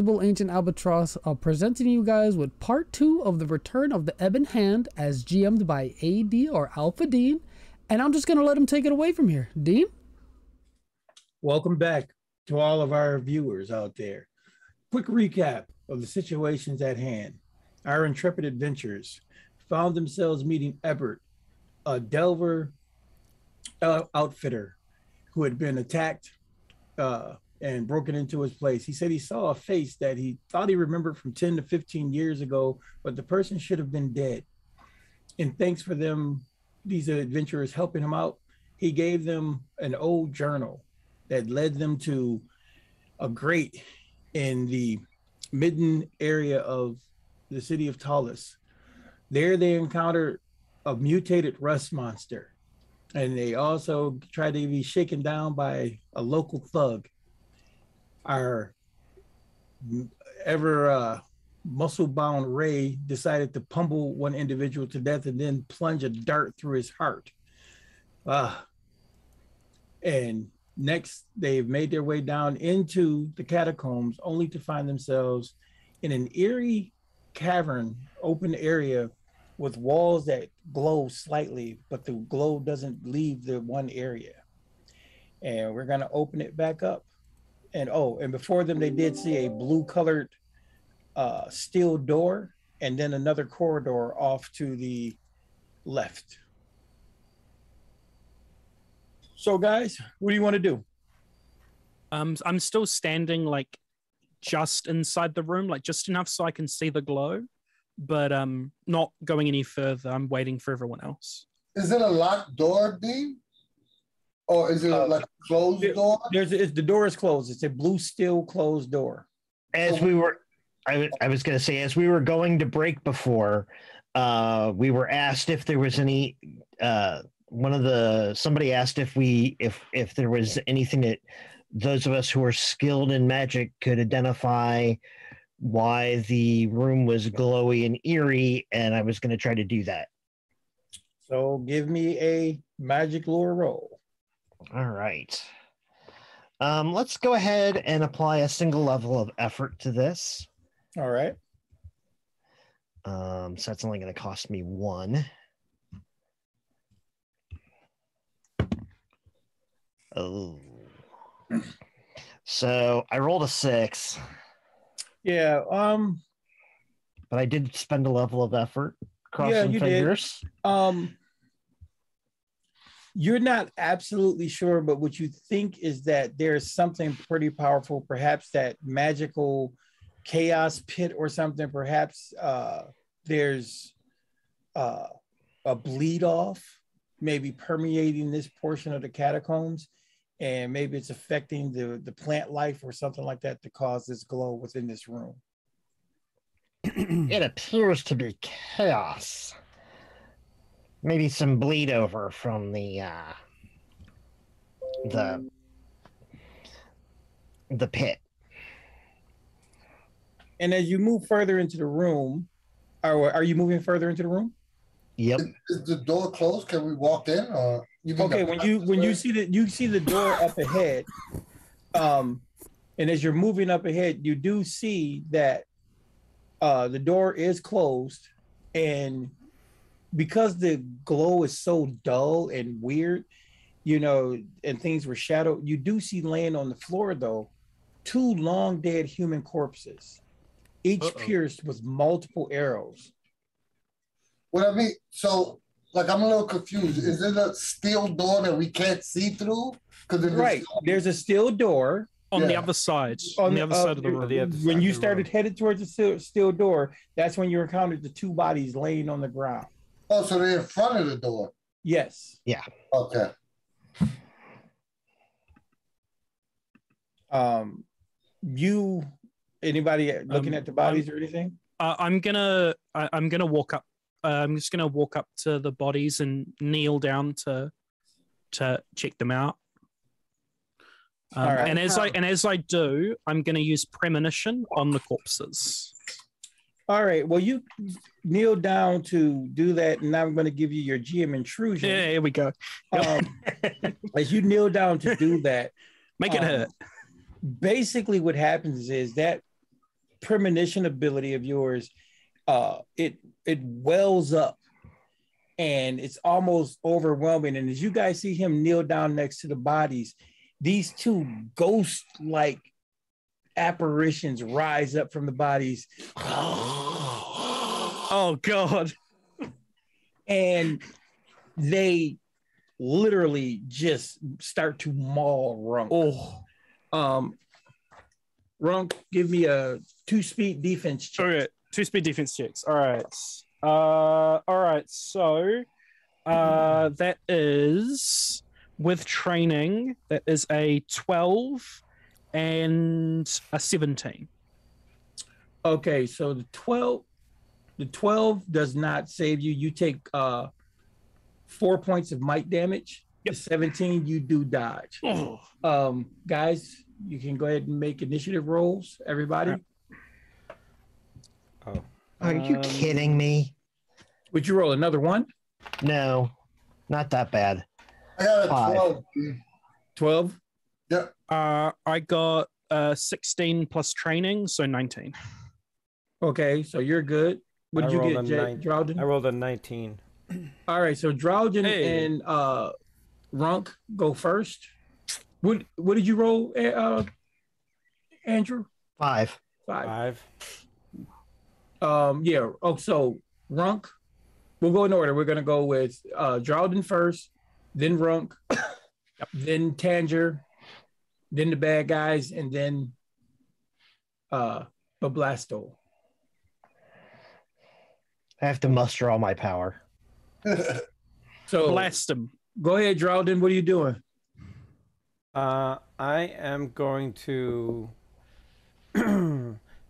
Invisible Ancient Albatross, presenting you guys with part 2 of the Return of the Ebon Hand, as GM'd by AD or Alpha Dean. And I'm just going to let him take it away from here. Dean? Welcome back to all of our viewers out there. Quick recap of the situations at hand. Our intrepid adventurers found themselves meeting Ebert, a Delver outfitter who had been attacked and broken into his place. He said he saw a face that he thought he remembered from 10 to 15 years ago, but the person should have been dead. And thanks for them, these adventurers helping him out, he gave them an old journal that led them to a grate in the midden area of the city of Ptolus. There they encountered a mutated rust monster, and they also tried to be shaken down by a local thug. Our ever muscle-bound Ray decided to pummel one individual to death and then plunge a dart through his heart. And next, they've made their way down into the catacombs, only to find themselves in an eerie cavern, open area with walls that glow slightly, but the glow doesn't leave the one area. And we're going to open it back up. And before them, they did see a blue-colored steel door, and then another corridor off to the left. So, guys, what do you want to do? I'm still standing, like, just inside the room, like, just enough so I can see the glow, but not going any further. I'm waiting for everyone else. Is it a locked door, Dean? Or is it like a closed door? The door is closed. It's a blue steel closed door. As we were, I was going to say, as we were going to break before, we were asked if there was any. Somebody asked if there was anything that those of us who are skilled in magic could identify why the room was glowy and eerie, and I was going to try to do that. So give me a magic lore roll. All right. Let's go ahead and apply a single level of effort to this. All right. So that's only going to cost me 1. Oh. So I rolled a 6. Yeah. But I did spend a level of effort. Crossing fingers. You're not absolutely sure, but what you think is that there's something pretty powerful, perhaps that magical chaos pit or something. Perhaps there's a bleed off, maybe permeating this portion of the catacombs, and maybe it's affecting the plant life or something like that to cause this glow within this room. It appears to be chaos. Maybe some bleed over from the pit. And as you move further into the room, are you moving further into the room? Yep. Is the door closed? Can we walk in? Or okay, when you see the door up ahead, and as you're moving up ahead, you do see that the door is closed, and because the glow is so dull and weird, and things were shadowed, you do see laying on the floor, though, 2 long dead human corpses, each pierced with multiple arrows. What I mean, so, like, I'm a little confused. Is it a steel door that we can't see through? Right. There's a steel door. On the other side. On the other side of the room. When you started headed towards the steel door, that's when you encountered the 2 bodies laying on the ground. Oh, so they're in front of the door? Yes. Yeah. Okay. Anybody looking at the bodies or anything? I'm gonna walk up. I'm just gonna walk up to the bodies and kneel down to check them out. Right. And as I do, I'm gonna use premonition on the corpses. All right. Well, you kneel down to do that, and I'm going to give you your GM intrusion. Yeah, here we go. As you kneel down to do that, make it hurt. Basically, what happens is that premonition ability of yours, it wells up and it's almost overwhelming. And as you guys see him kneel down next to the bodies, these two ghost-like apparitions rise up from the bodies. Oh God. And they literally just start to maul Runk. Runk, give me a 2-speed defense check. Okay, 2-speed defense checks. All right. So that is with training. That is a 12 and a 17. Okay, so the 12 does not save you. You take 4 points of might damage. Yep. The 17, you do dodge. Oh. Guys, you can go ahead and make initiative rolls, everybody. Oh. Are you kidding me? Would you roll another one? No, not that bad. I got a 5. 12. 12? Yep. I got 16 plus training, so 19. Okay, so you're good. What did you get, Drowden? I rolled a 19. All right, so Drowden and Runk go first. What did you roll, Andrew? 5. 5. Yeah. Oh, so Runk, we'll go in order. We're gonna go with Drowden first, then Runk, then Tanger, then the bad guys, and then Bablasto. I have to muster all my power. So Blast him. go ahead, Drowden. What are you doing? I am going to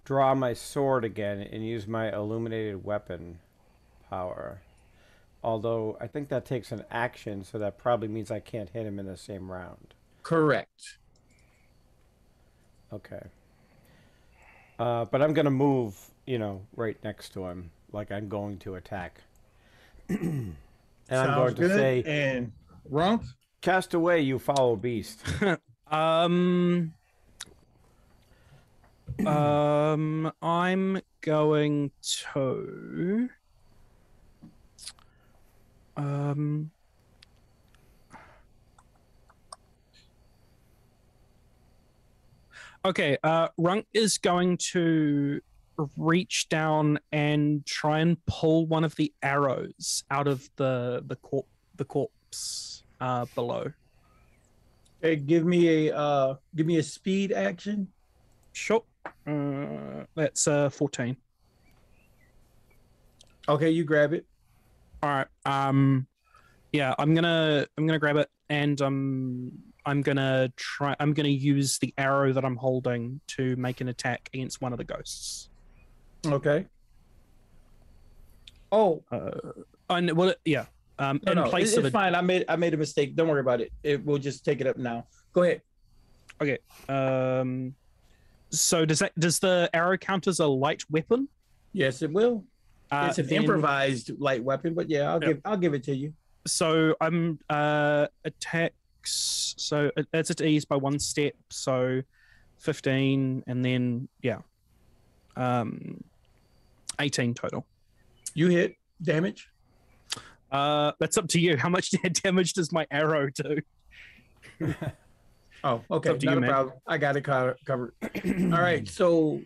draw my sword again and use my illuminated weapon power. Although I think that takes an action, so that probably means I can't hit him in the same round. Correct. Okay. But I'm going to move, right next to him, like I'm going to attack. And Sounds I'm going to good. say, And Runk? cast away, you foul beast. I'm going to okay, Runk is going to reach down and try and pull one of the arrows out of the corpse below. Hey, give me a speed action. Sure. That's 14. Okay, you grab it. All right. Yeah, I'm gonna grab it, and I'm gonna use the arrow that I'm holding to make an attack against one of the ghosts. Okay. Oh, And well, yeah. no, Place it's of fine. I made a mistake. Don't worry about it. We'll just take it up now. Go ahead. Okay. So does the arrow count as a light weapon? Yes, it will. It's an then- improvised light weapon, but yeah, I'll give it to you. So I'm attacks. So it's at ease by 1 step. So 15, and then 18 total. You hit damage. That's up to you. How much damage does my arrow do? Oh, okay. up to Not you, a man. problem. I got it covered. All right. So,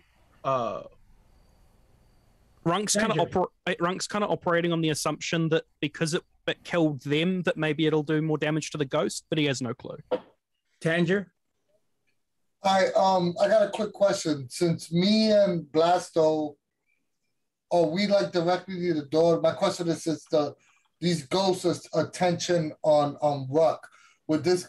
Runk's kind of operating on the assumption that because it killed them, that maybe it'll do more damage to the ghost, but he has no clue. Tanger. I got a quick question. Since me and Blasto, we like directly near the door. My question is, since these ghosts' attention on Ruck, would this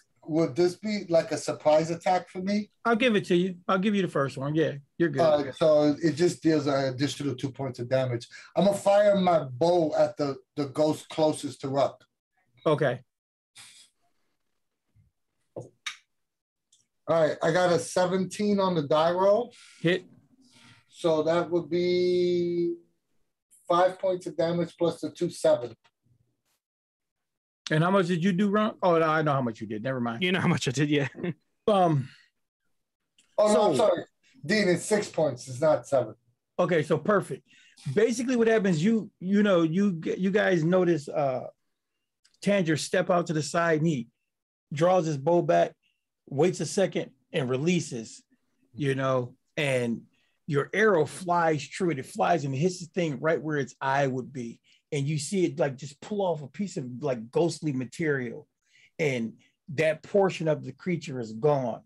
be like a surprise attack for me? I'll give it to you. I'll give you the first one. Yeah, you're good. So it just deals an additional 2 points of damage. I'm gonna fire my bow at the ghost closest to Ruck. Okay. All right, I got a 17 on the die roll. Hit. So that would be 5 points of damage plus the 2/7. And how much did you do, Ron? Oh, no, I know how much you did. Never mind. You know how much I did, yeah. Oh, no, So- I'm sorry. Dean, it's 6 points. It's not 7. Okay, so perfect. Basically, what happens? You guys notice Tanger step out to the side, and he draws his bow back, waits a second, and releases. And your arrow flies true, and it flies and hits the thing right where its eye would be, and you see it like just pull off a piece of like ghostly material, and that portion of the creature is gone.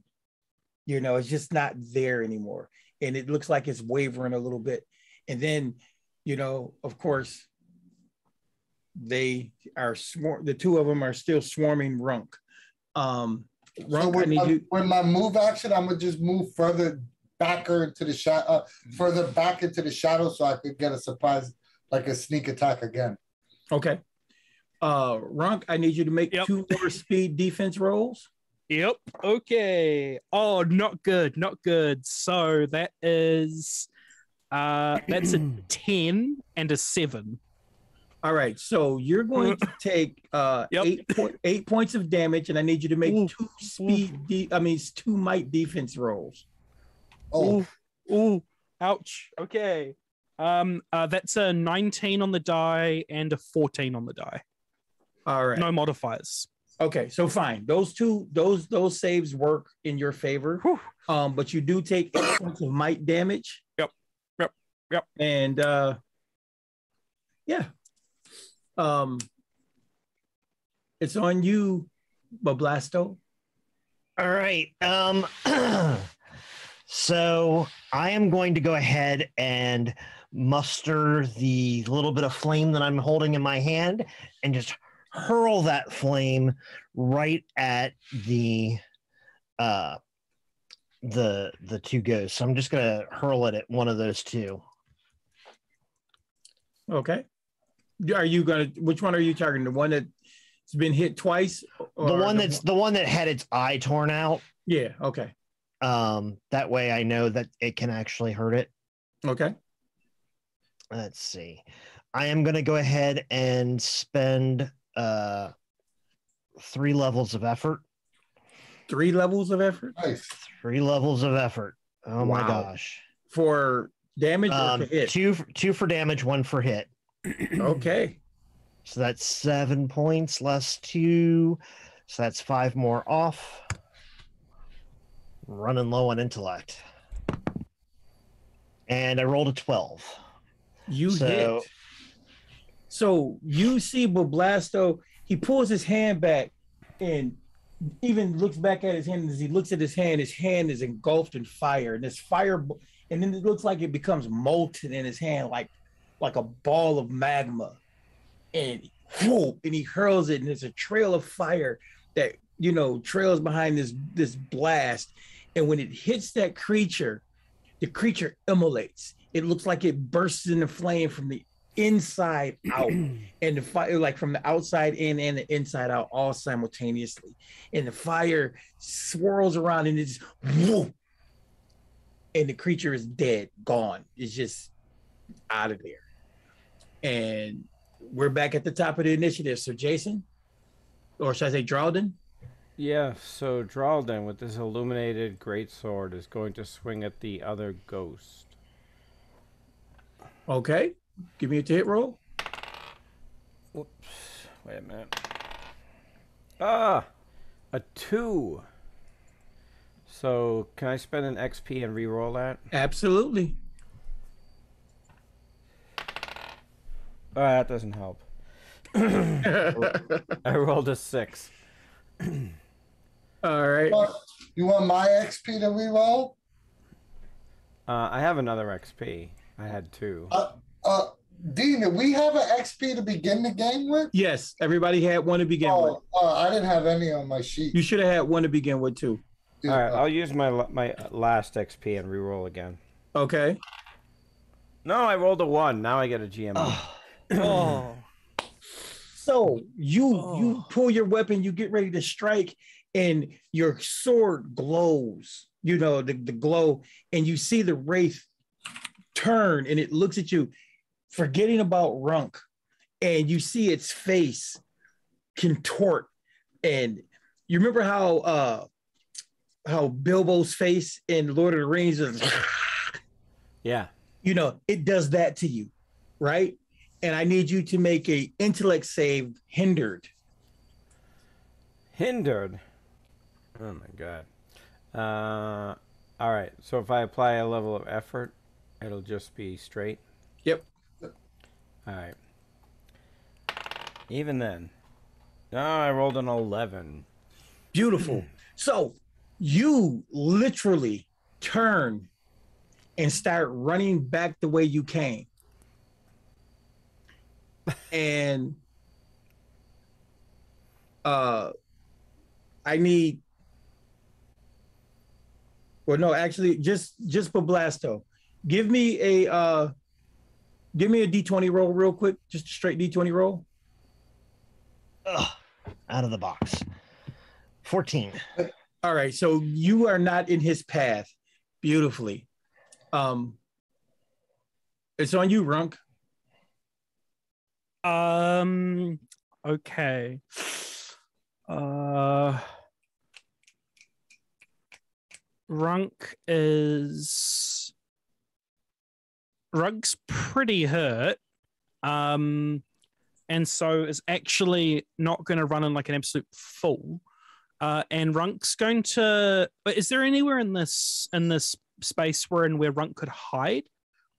It's just not there anymore, and it looks like it's wavering a little bit. And then, of course, they are the two of them are still swarming Runk. Runk, So with my move action, I'm gonna just move further back into the shadow, further back into the shadow, so I could get a surprise, like a sneak attack again. Okay. Runk, I need you to make 2 more speed defense rolls. Yep. Okay. Oh, not good. Not good. So that's a 10 and a 7. All right. So you're going to take 8 points of damage, and I need you to make 2 might defense rolls. Oh. Ooh. Ouch. Okay. That's a 19 on the die and a 14 on the die. All right. No modifiers. Okay, so fine. Those saves work in your favor. Whew. But you do take 8 points of might damage. Yep. And it's on you, Bablasto. All right. So I am going to go ahead and muster the little bit of flame that I'm holding in my hand and just hurl that flame right at the 2 ghosts. So I'm just gonna hurl it at one of those 2. Okay. Which one are you targeting? The one that's been hit twice? The one that had its eye torn out. Yeah, okay. That way I know that it can actually hurt it. Okay. Let's see. I am gonna go ahead and spend 3 levels of effort. 3 levels of effort? Nice. 3 levels of effort. Oh my gosh. For damage or for hit? 2 for damage, 1 for hit. Okay. So that's 7 points less 2. So that's 5 more off. Running low on intellect. And I rolled a 12. You hit. So you see Bablasto, he pulls his hand back and even looks back at his hand. As he looks at his hand is engulfed in fire. And this fire, and then it looks like it becomes molten in his hand, like a ball of magma. And he hurls it, and there's a trail of fire that, trails behind this blast. And when it hits that creature, the creature immolates. It looks like it bursts into flame from the inside out, and the fire, like from the outside in and the inside out, all simultaneously. And the fire swirls around, and it's whoop, and the creature is dead, gone. It's just out of there. And we're back at the top of the initiative. So Jason, or should I say Drawden? Yeah, so Drawden with this illuminated greatsword is going to swing at the other ghost. Okay. Give me a hit roll. Whoops. Wait a minute. A 2. So can I spend an XP and re-roll that? Absolutely. That doesn't help. I rolled a 6. All right. You want my XP to reroll? I have another XP. I had 2. Dean, did we have an XP to begin the game with? Yes, everybody had one to begin with. I didn't have any on my sheet. You should have had one to begin with too. All right, I'll use my last XP and re-roll again. Okay. No, I rolled a 1. Now I get a GM. Oh. So you pull your weapon, you get ready to strike, and your sword glows. The glow, and you see the wraith turn, and it looks at you, forgetting about Runk, and you see its face contort. And you remember how how Bilbo's face in Lord of the Rings is, Yeah. you know, it does that to you, right? And I need you to make a intellect save hindered. Hindered. Oh my god. All right. So if I apply a level of effort, it'll just be straight. Yep. All right. Even then, I rolled an 11. Beautiful. So you literally turn and start running back the way you came. And I need, well, no, actually just Bablasto. Give me a D20 roll real quick, just a straight D20 roll. Ugh, out of the box. 14. All right, so you are not in his path. Beautifully. It's on you, Runk. Okay. Runk's pretty hurt. And so is actually not going to run in like an absolute fool. And Runk's going to. But is there anywhere in this space where Runk could hide,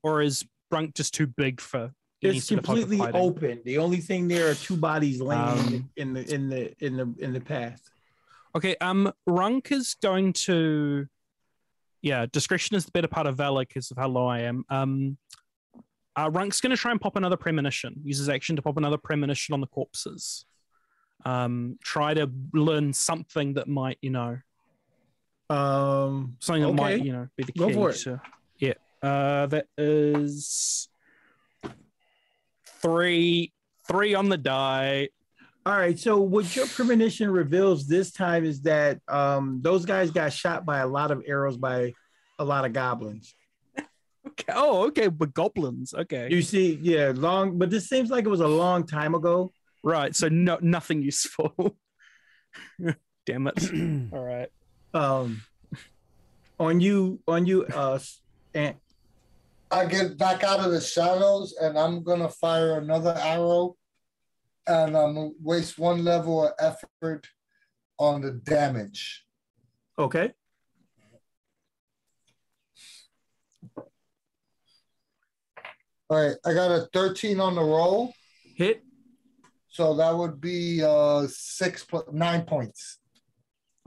or is Runk just too big for? It's completely open. The only thing there are two bodies laying in the path. Okay. Runk is going to. Yeah, discretion is the better part of valor because of how low I am. Runk's going to try and pop another premonition. Use his action to pop another premonition on the corpses. Try to learn something that might, something that might, be the key. Go for it. Yeah. That is 3 on the die. All right. So what your premonition reveals this time is that those guys got shot by a lot of arrows by a lot of goblins. Okay. Oh, okay. But goblins. Okay. You see, yeah, but this seems like it was a long time ago. Right. So nothing useful. Damn it. All right. On you, Ant. I get back out of the shadows and I'm gonna fire another arrow, and I'm gonna waste 1 level of effort on the damage. Okay. All right, I got a 13 on the roll. Hit. So that would be 9 points.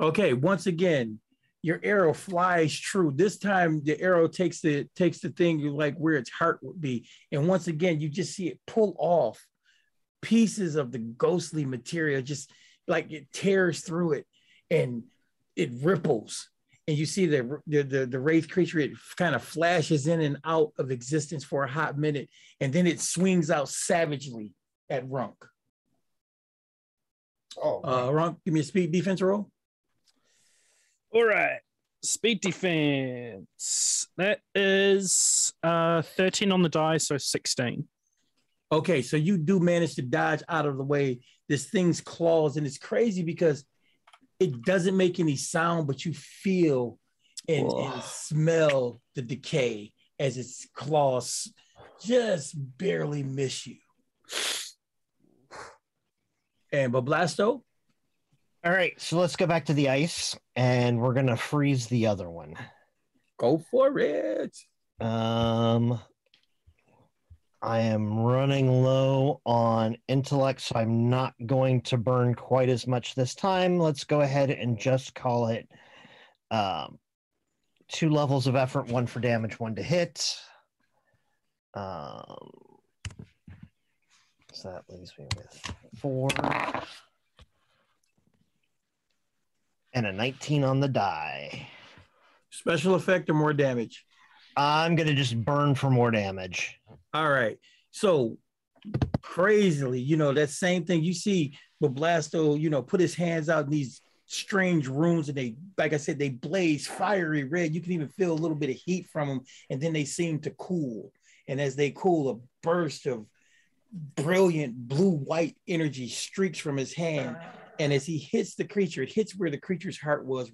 Okay, once again, your arrow flies true. This time the arrow takes the thing like where its heart would be. And once again, you just see it pull off pieces of the ghostly material, just like it tears through it and it ripples. And you see the wraith creature, it kind of flashes in and out of existence for a hot minute, and then it swings out savagely at Runk. Oh, Runk, give me a speed defense roll. All right. Speed defense. That is 13 on the die, so 16. Okay, so you do manage to dodge out of the way this thing's claws, and it's crazy because it doesn't make any sound, but you feel and smell the decay as its claws just barely miss you. And Bablasto? All right, so let's go back to the ice, and we're going to freeze the other one. Go for it. I am running low on intellect, so I'm not going to burn quite as much this time. Let's go ahead and just call it 2 levels of effort, 1 for damage, 1 to hit. So that leaves me with 4. And a 19 on the die. Special effect or more damage? I'm going to just burn for more damage. All right. So crazily, that same thing you see Bablasto, put his hands out in these strange runes, and they, like I said, they blaze fiery red. You can even feel a little bit of heat from them, and then they seem to cool. And as they cool, a burst of brilliant blue-white energy streaks from his hand. And as he hits the creature, it hits where the creature's heart was,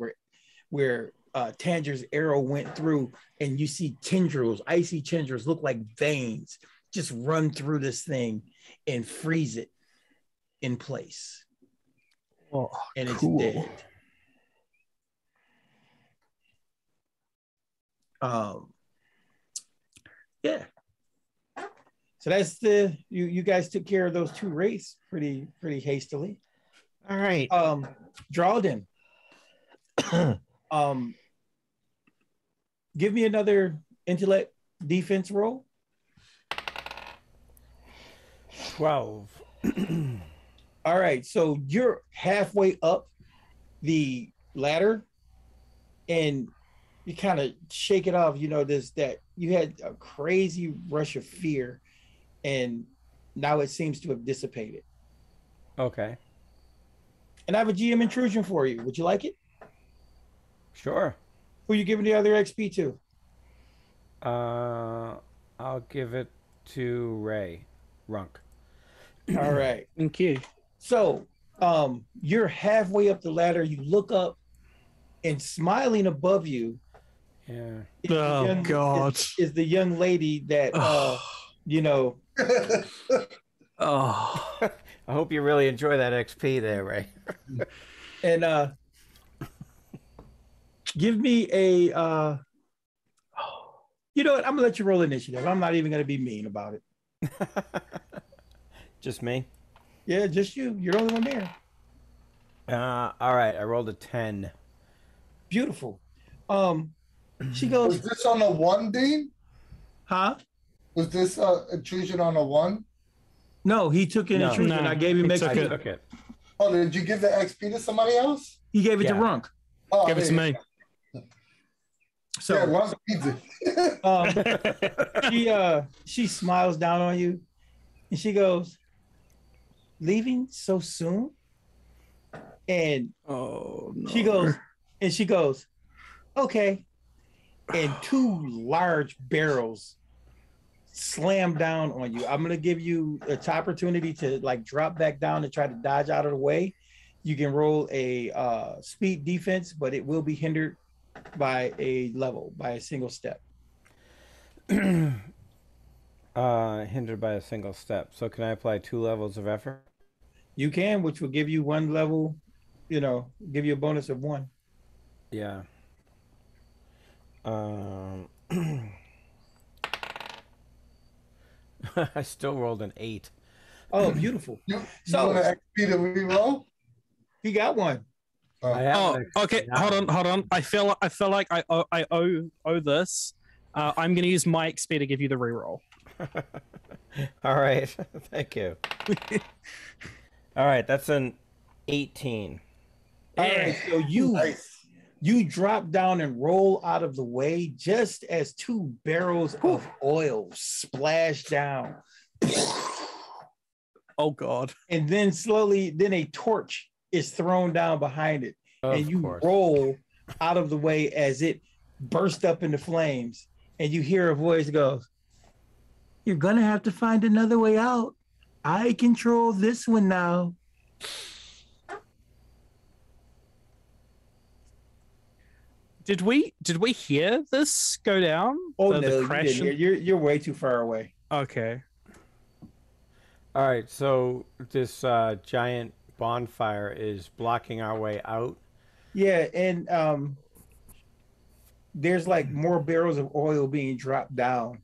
where Tanger's arrow went through, and you see tendrils, icy tendrils, look like veins, just run through this thing and freeze it in place. Oh, and cool. It's dead. Yeah. So that's the you guys took care of those two wraiths pretty hastily. All right. Drawden. Give me another intellect defense roll. 12. All right, so you're halfway up the ladder, and you kind of shake it off. You know that you had a crazy rush of fear, and now it seems to have dissipated. Okay. And I have a GM intrusion for you. Would you like it? Sure. Who are you giving the other XP to? I'll give it to Ray. Runk. All right. Thank you. So, you're halfway up the ladder. You look up, and smiling above you. Yeah. God. Is the young lady that you know. Oh. I hope you really enjoy that XP there, Ray. And give me a you know what? I'm gonna let you roll initiative. I'm not even gonna be mean about it. Just me? Yeah, just you. You're the only one there. All right. I rolled a 10. Beautiful. She goes. Was this on a 1, Dean? Huh? Was this intrusion on a 1? No, he took an intrusion. I gave him XP. I took it. Oh, did you give the XP to somebody else? He gave it to Runk. Oh, Give it to me. So yeah, Runk needs it. she smiles down on you, and she goes, "Leaving so soon?" And Oh no. she goes, "Okay." And two large barrels slam down on you. I'm gonna give you an opportunity to like drop back down and try to dodge out of the way. You can roll a speed defense, but it will be hindered by a single step. Hindered by a single step. So can I apply 2 levels of effort? You can, which will give you 1 level, give you a bonus of 1. Yeah. I still rolled an 8. Oh, beautiful. You So- want an XP to reroll? He got one. I have Oh, an okay. now. Hold on. I feel like I owe this. I'm gonna use my XP to give you the reroll. All right. Thank you. All right. That's an 18. All right, so Nice. you drop down and roll out of the way just as 2 barrels of oil splash down. Oh God. And then then a torch is thrown down behind it. Of and you course. roll out of the way as it bursts up into flames. And you hear a voice go, "You're going to have to find another way out. I control this one now." Did we hear this go down? Oh, The no, you crash didn't hear. You're way too far away. Okay. All right. So this giant bonfire is blocking our way out. Yeah, and there's like more barrels of oil being dropped down,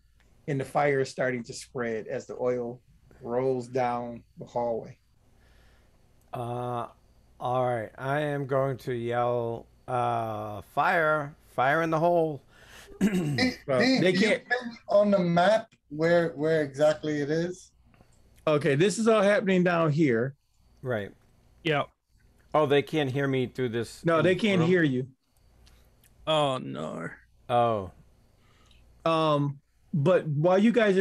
and the fire is starting to spread as the oil rolls down the hallway. All right. I am going to yell, fire in the hole. Dean, They you can't- pin on the map where exactly it is? Okay, this is all happening down here. Right. Yeah. Oh, they can't hear me through this. No, they can't room? hear you. Oh no. Oh. But while you guys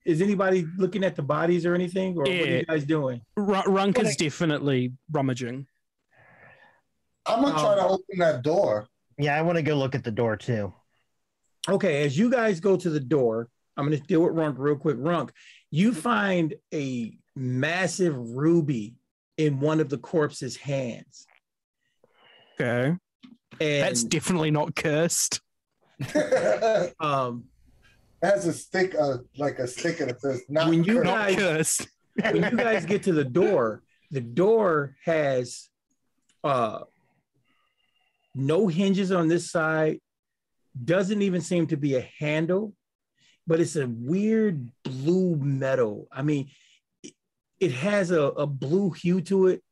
is anybody looking at the bodies or anything, or what are Yeah. you guys doing? Runk is definitely rummaging. I'm gonna try to open that door. Yeah, I want to go look at the door too. Okay, as you guys go to the door, I'm going to deal with Runk real quick. Runk, you find a massive ruby in one of the corpse's hands. Okay. And That's definitely not cursed. It has a stick, like a sticker that says "not When you cursed." Not cursed. when you guys get to the door has no hinges on this side, doesn't even seem to be a handle, but it's a weird blue metal. I mean, it has a blue hue to it,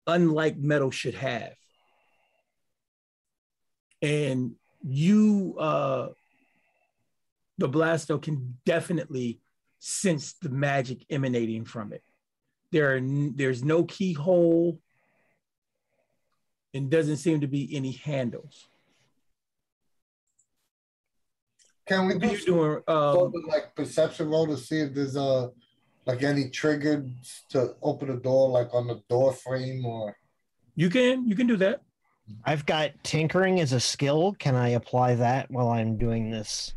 unlike metal should have. And you, the Blasto, can definitely sense the magic emanating from it. There's no keyhole, and doesn't seem to be any handles. Can we What are do you doing? sort of like perception roll to see if there's like any triggers to open the door, like on the door frame, or You can do that. I've got tinkering as a skill. Can I apply that while I'm doing this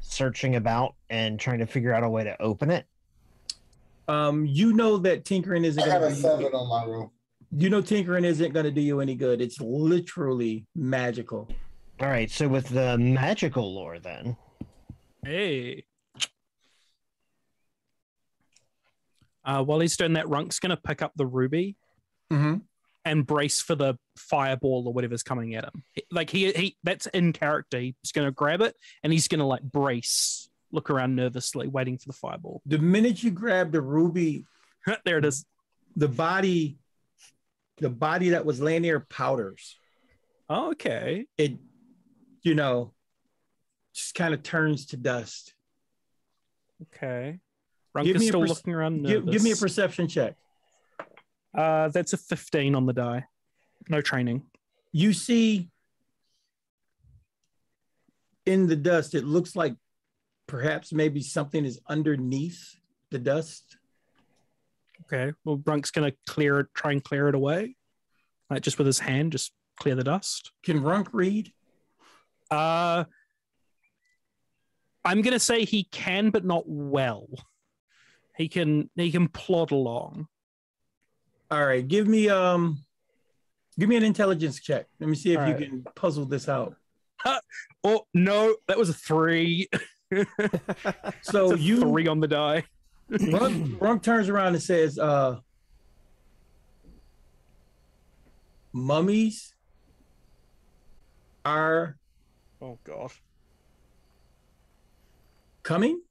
searching about and trying to figure out a way to open it? You know that tinkering isn't I got going a to 7 on my roll. You know tinkering isn't going to do you any good. It's literally magical. All right, so with the magical lore then. Hey. While he's doing that, Runk's going to pick up the ruby and brace for the fireball or whatever's coming at him. Like he that's in character. He's going to grab it and he's going to like brace, look around nervously, waiting for the fireball. The minute you grab the ruby, There it is. the body that was laying there powders. Okay. It, just kind of turns to dust. Okay. Runk Give is me a still perce- looking around nervous. Give me a perception check. That's a 15 on the die. No training. You see in the dust, it looks like perhaps maybe something is underneath the dust. Okay. Well, Runk's going to try and clear it away. Like just with his hand, just clear the dust. Can Runk read? I'm going to say he can, but not well. He can plod along. All right, give me an intelligence check. Let me see if All you right. can puzzle this out. Oh, no, that was a 3. So It's a 3 on the die. Runk turns around and says, mummies are Oh, God. coming?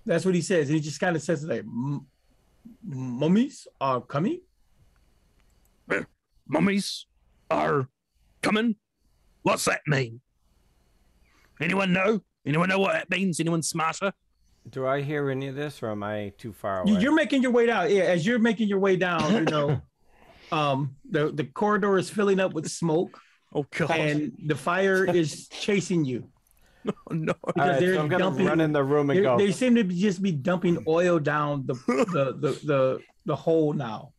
That's what he says. He just kind of says like, mummies are coming? Mummies are coming? What's that mean? Anyone know? Anyone know what that means? Anyone smarter? Do I hear any of this, or am I too far away? You're making your way down. Yeah, as you're making your way down, the corridor is filling up with smoke, Oh, God. and the fire is chasing you. Oh, no. All right, so I'm gonna run in the room and go. They seem to just be dumping oil down the hole now.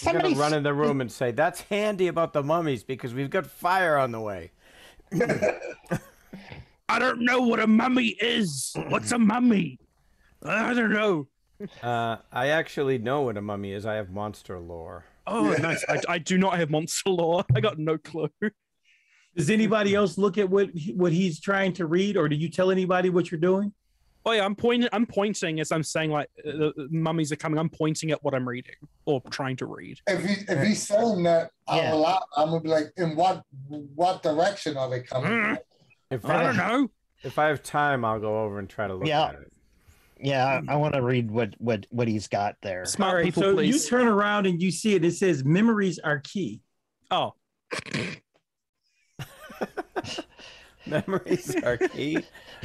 I'm gonna run in the room and say, "That's handy about the mummies because we've got fire on the way." I don't know what a mummy is. What's a mummy? I don't know. I actually know what a mummy is. I have monster lore. Oh, nice. I do not have monster lore. I got no clue. Does anybody else look at what he's trying to read, or do you tell anybody what you're doing? Oh yeah, I'm pointing as I'm saying like the mummies are coming. I'm pointing at what I'm reading or trying to read. If he's saying that, I'm gonna be like, in what direction are they coming? If I don't know. If I have time, I'll go over and try to look at it. Yeah, I want to read what he's got there. Smart All right, people, so please. you turn around and you see it. It says memories are key. Oh, Memories are key.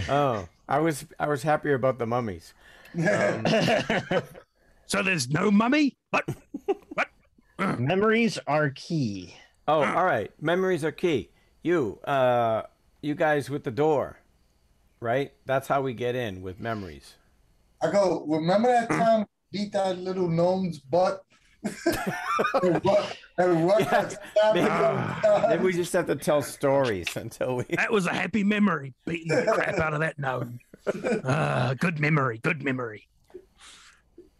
Oh, I was happier about the mummies. so there's no mummy? What? Memories are key. Oh, all right. Memories are key. You guys with the door, right? That's how we get in with memories. I go, remember that time we beat that little gnome's butt? Maybe we just have to tell stories until we. That was a happy memory, beating the crap out of that gnome. Good memory, good memory.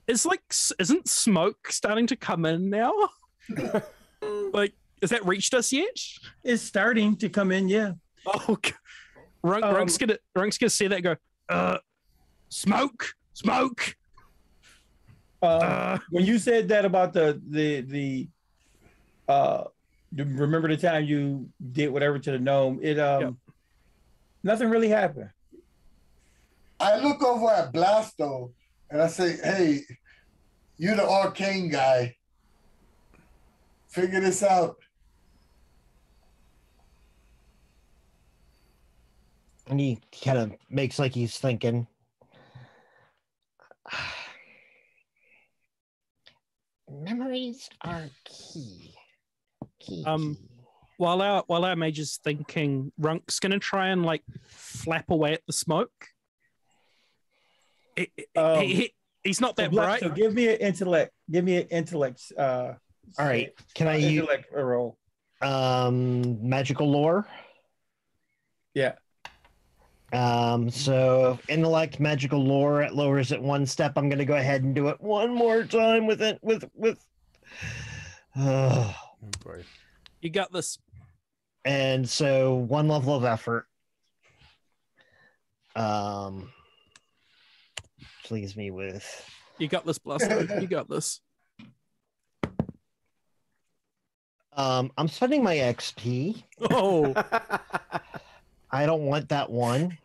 Isn't smoke starting to come in now? Like, Has that reached us yet? It's starting to come in, yeah. Oh, Runk's gonna see that and go, smoke. When you said that about remember the time you did whatever to the gnome, nothing really happened. I look over at Blasto and I say, hey, you're the arcane guy. Figure this out. And he kind of makes like he's thinking. Memories are key. Key. While our mage is thinking, Runk's gonna try and like flap away at the smoke. He's not that bright. So give me an intellect. All right. Can I use intellect roll? Magical lore? Yeah. So intellect, magical lore, it lowers it one step. I'm gonna go ahead and do it one more time with it. Oh boy. You got this. And so one level of effort. Please me with. You got this, Blasto. You got this. I'm spending my XP. Oh. I don't want that one.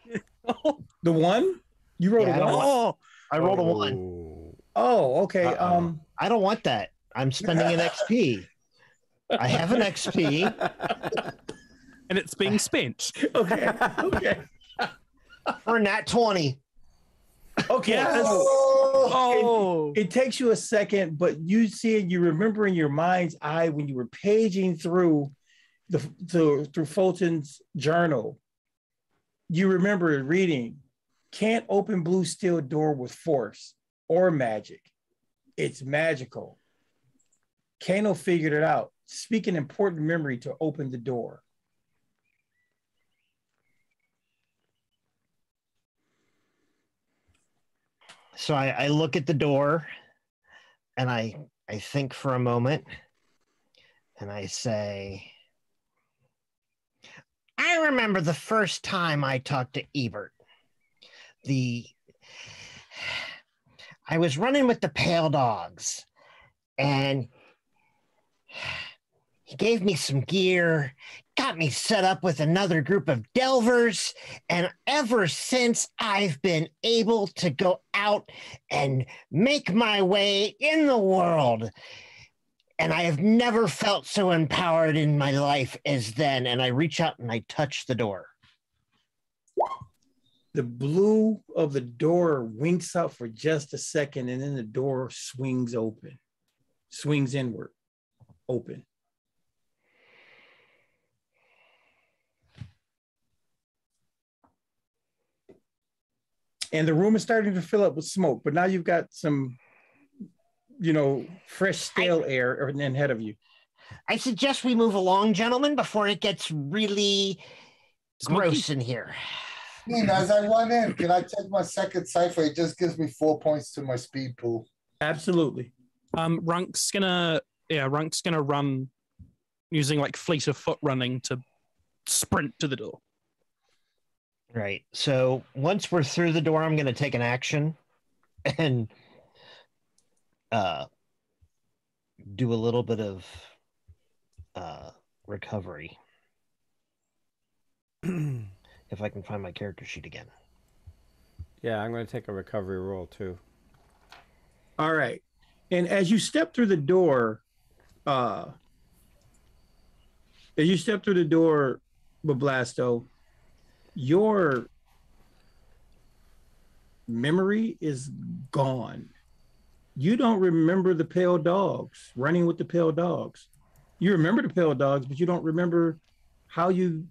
The one? You rolled a one? I rolled a one. Oh, okay. I don't want that. I'm spending an XP. I have an XP. And it's being spent. Okay. For nat 20. Okay. Yes. It takes you a second, but you see it, you remember in your mind's eye when you were paging through through Fulton's journal. You remember reading, can't open blue steel door with force or magic. It's magical. Kano figured it out. Speak an important memory to open the door. So I look at the door and I think for a moment and I say, I remember the first time I talked to Ebert. I was running with the Pale Dogs and he gave me some gear, got me set up with another group of delvers, and ever since I've been able to go out and make my way in the world. And I have never felt so empowered in my life as then. And I reach out and I touch the door. The blue of the door winks up for just a second, and then the door swings inward, open. And the room is starting to fill up with smoke, but now you've got some, fresh, stale air ahead of you. I suggest we move along, gentlemen, before it gets really gross in here. As I run in, can I take my second cipher? It just gives me 4 points to my speed pool. Absolutely. Runk's gonna run using like fleet of foot running to sprint to the door. Right. So once we're through the door, I'm going to take an action and do a little bit of recovery. If I can find my character sheet again. Yeah, I'm going to take a recovery roll too. All right. And as you step through the door, Bablasto, your memory is gone. You don't remember the Pale Dogs, running with the Pale Dogs. You remember the Pale Dogs, but you don't remember how you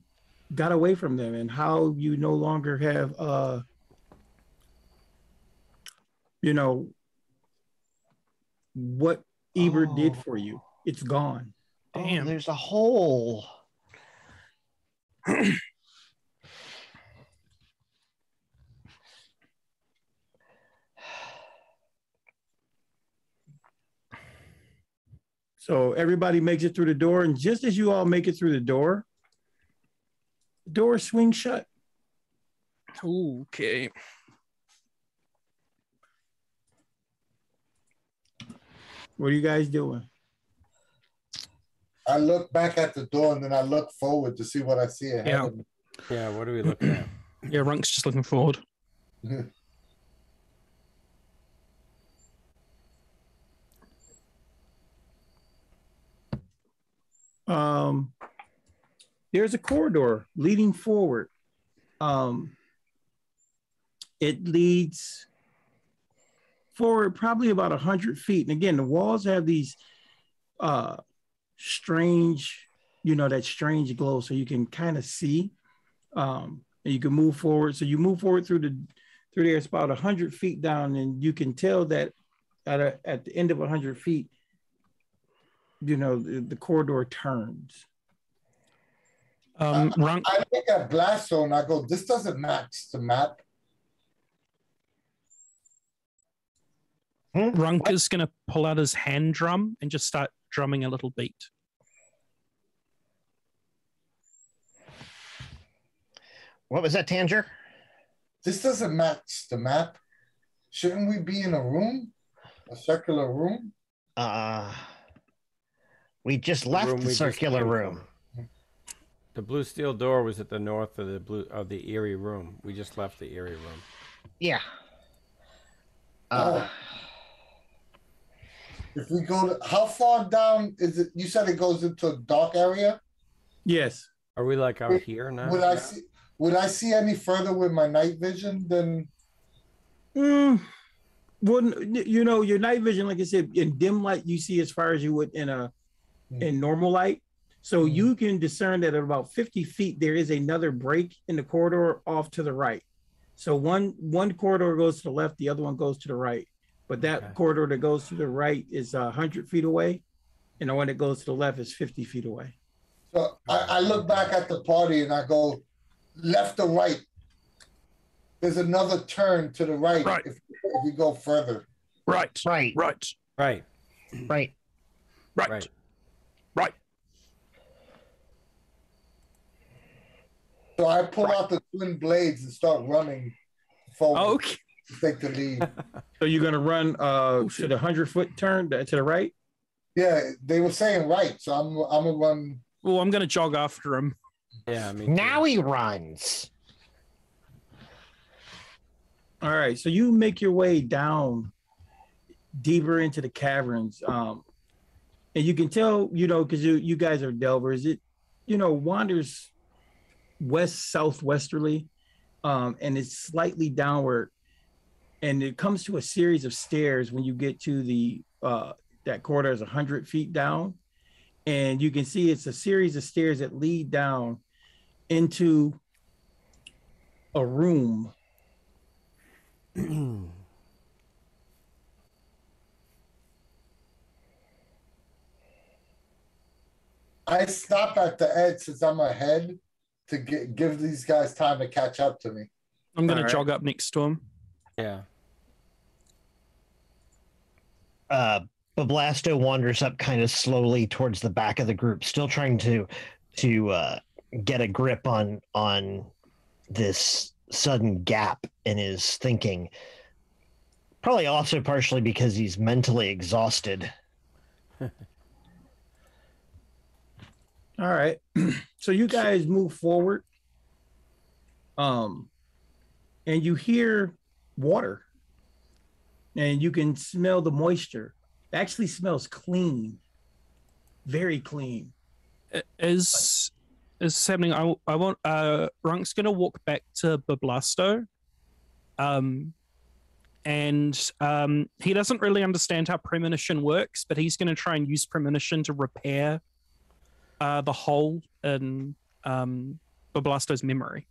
got away from them and how you no longer have, what Ebert did for you. It's gone. Damn, there's a hole. So everybody makes it through the door, and just as you all make it through the door swings shut. Okay. What are you guys doing? I look back at the door and then I look forward to see what I see ahead of me. Yeah, what are we looking at? Yeah, Runk's just looking forward. There's a corridor leading forward. It leads forward probably about 100 feet. And again, the walls have these strange, that strange glow, so you can kind of see, and you can move forward. So you move forward through there. It's about 100 feet down, and you can tell that at the end of 100 feet, the corridor turns. Runk, I look at Blasto and I go, this doesn't match the map. Runk is going to pull out his hand drum and just start drumming a little beat. What was that, Tanger? This doesn't match the map. Shouldn't we be in a room? A circular room? We just left the circular room. The blue steel door was at the north of the eerie room. We just left the eerie room. Yeah. If we go to, how far down is it? You said it goes into a dark area? Yes. Are we like out here now? Would I see any further with my night vision than? Well, your night vision, like I said, in dim light, you see as far as you would in normal light. So you can discern that at about 50 feet, there is another break in the corridor off to the right. So one corridor goes to the left, the other one goes to the right. But that corridor that goes to the right is 100 feet away, and the one that goes to the left is 50 feet away. So I look back at the party and I go, left or right? There's another turn to the right, if we go further. Right. So I pull out the twin blades and start running forward. Okay. To take the lead. So you're gonna run to the 100-foot turn to the right? Yeah, they were saying right, so I'm gonna run. Well, I'm gonna jog after him. Yeah, I mean, now he runs. All right, so you make your way down deeper into the caverns, and you can tell, because you guys are delvers. It, wanders west southwesterly, and it's slightly downward, and it comes to a series of stairs when you get to the that corridor is 100 feet down, and you can see it's a series of stairs that lead down into a room. I stop at the edge since I'm ahead to give these guys time to catch up to me. I'm going to jog up next to him. Yeah. Bablasto wanders up kind of slowly towards the back of the group, still trying to get a grip on this sudden gap in his thinking. Probably also partially because he's mentally exhausted. All right. So you guys move forward. And you hear water. And you can smell the moisture. It actually smells clean. Very clean. Is happening. I want Runk's gonna walk back to Bablasto. And he doesn't really understand how premonition works, but he's gonna try and use premonition to repair the hole in Bablasto's memory.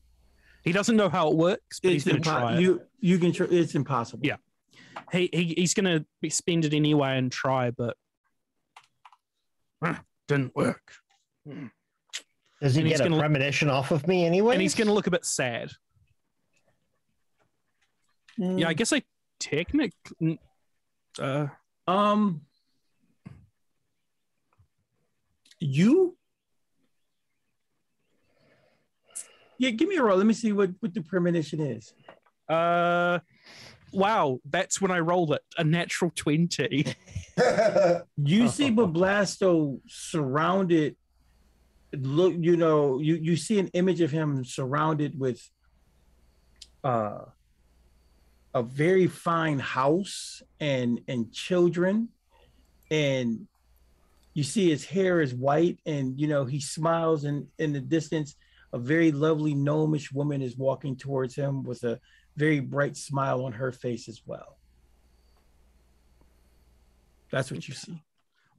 He doesn't know how it works, but he's going to try it. You can try. It's impossible. Yeah, he's going to spend it anyway and try, but didn't work. Does he get a premonition off of me anyway? And he's going to look a bit sad. Yeah, I guess I technically. You? Yeah, give me a roll. Let me see what the premonition is. Wow, that's when I rolled it. A natural 20. You see Bablasto surrounded. Look, you see an image of him surrounded with a very fine house and children, and you see his hair is white, and he smiles, and in the distance a very lovely gnomish woman is walking towards him with a very bright smile on her face as well. That's what you see.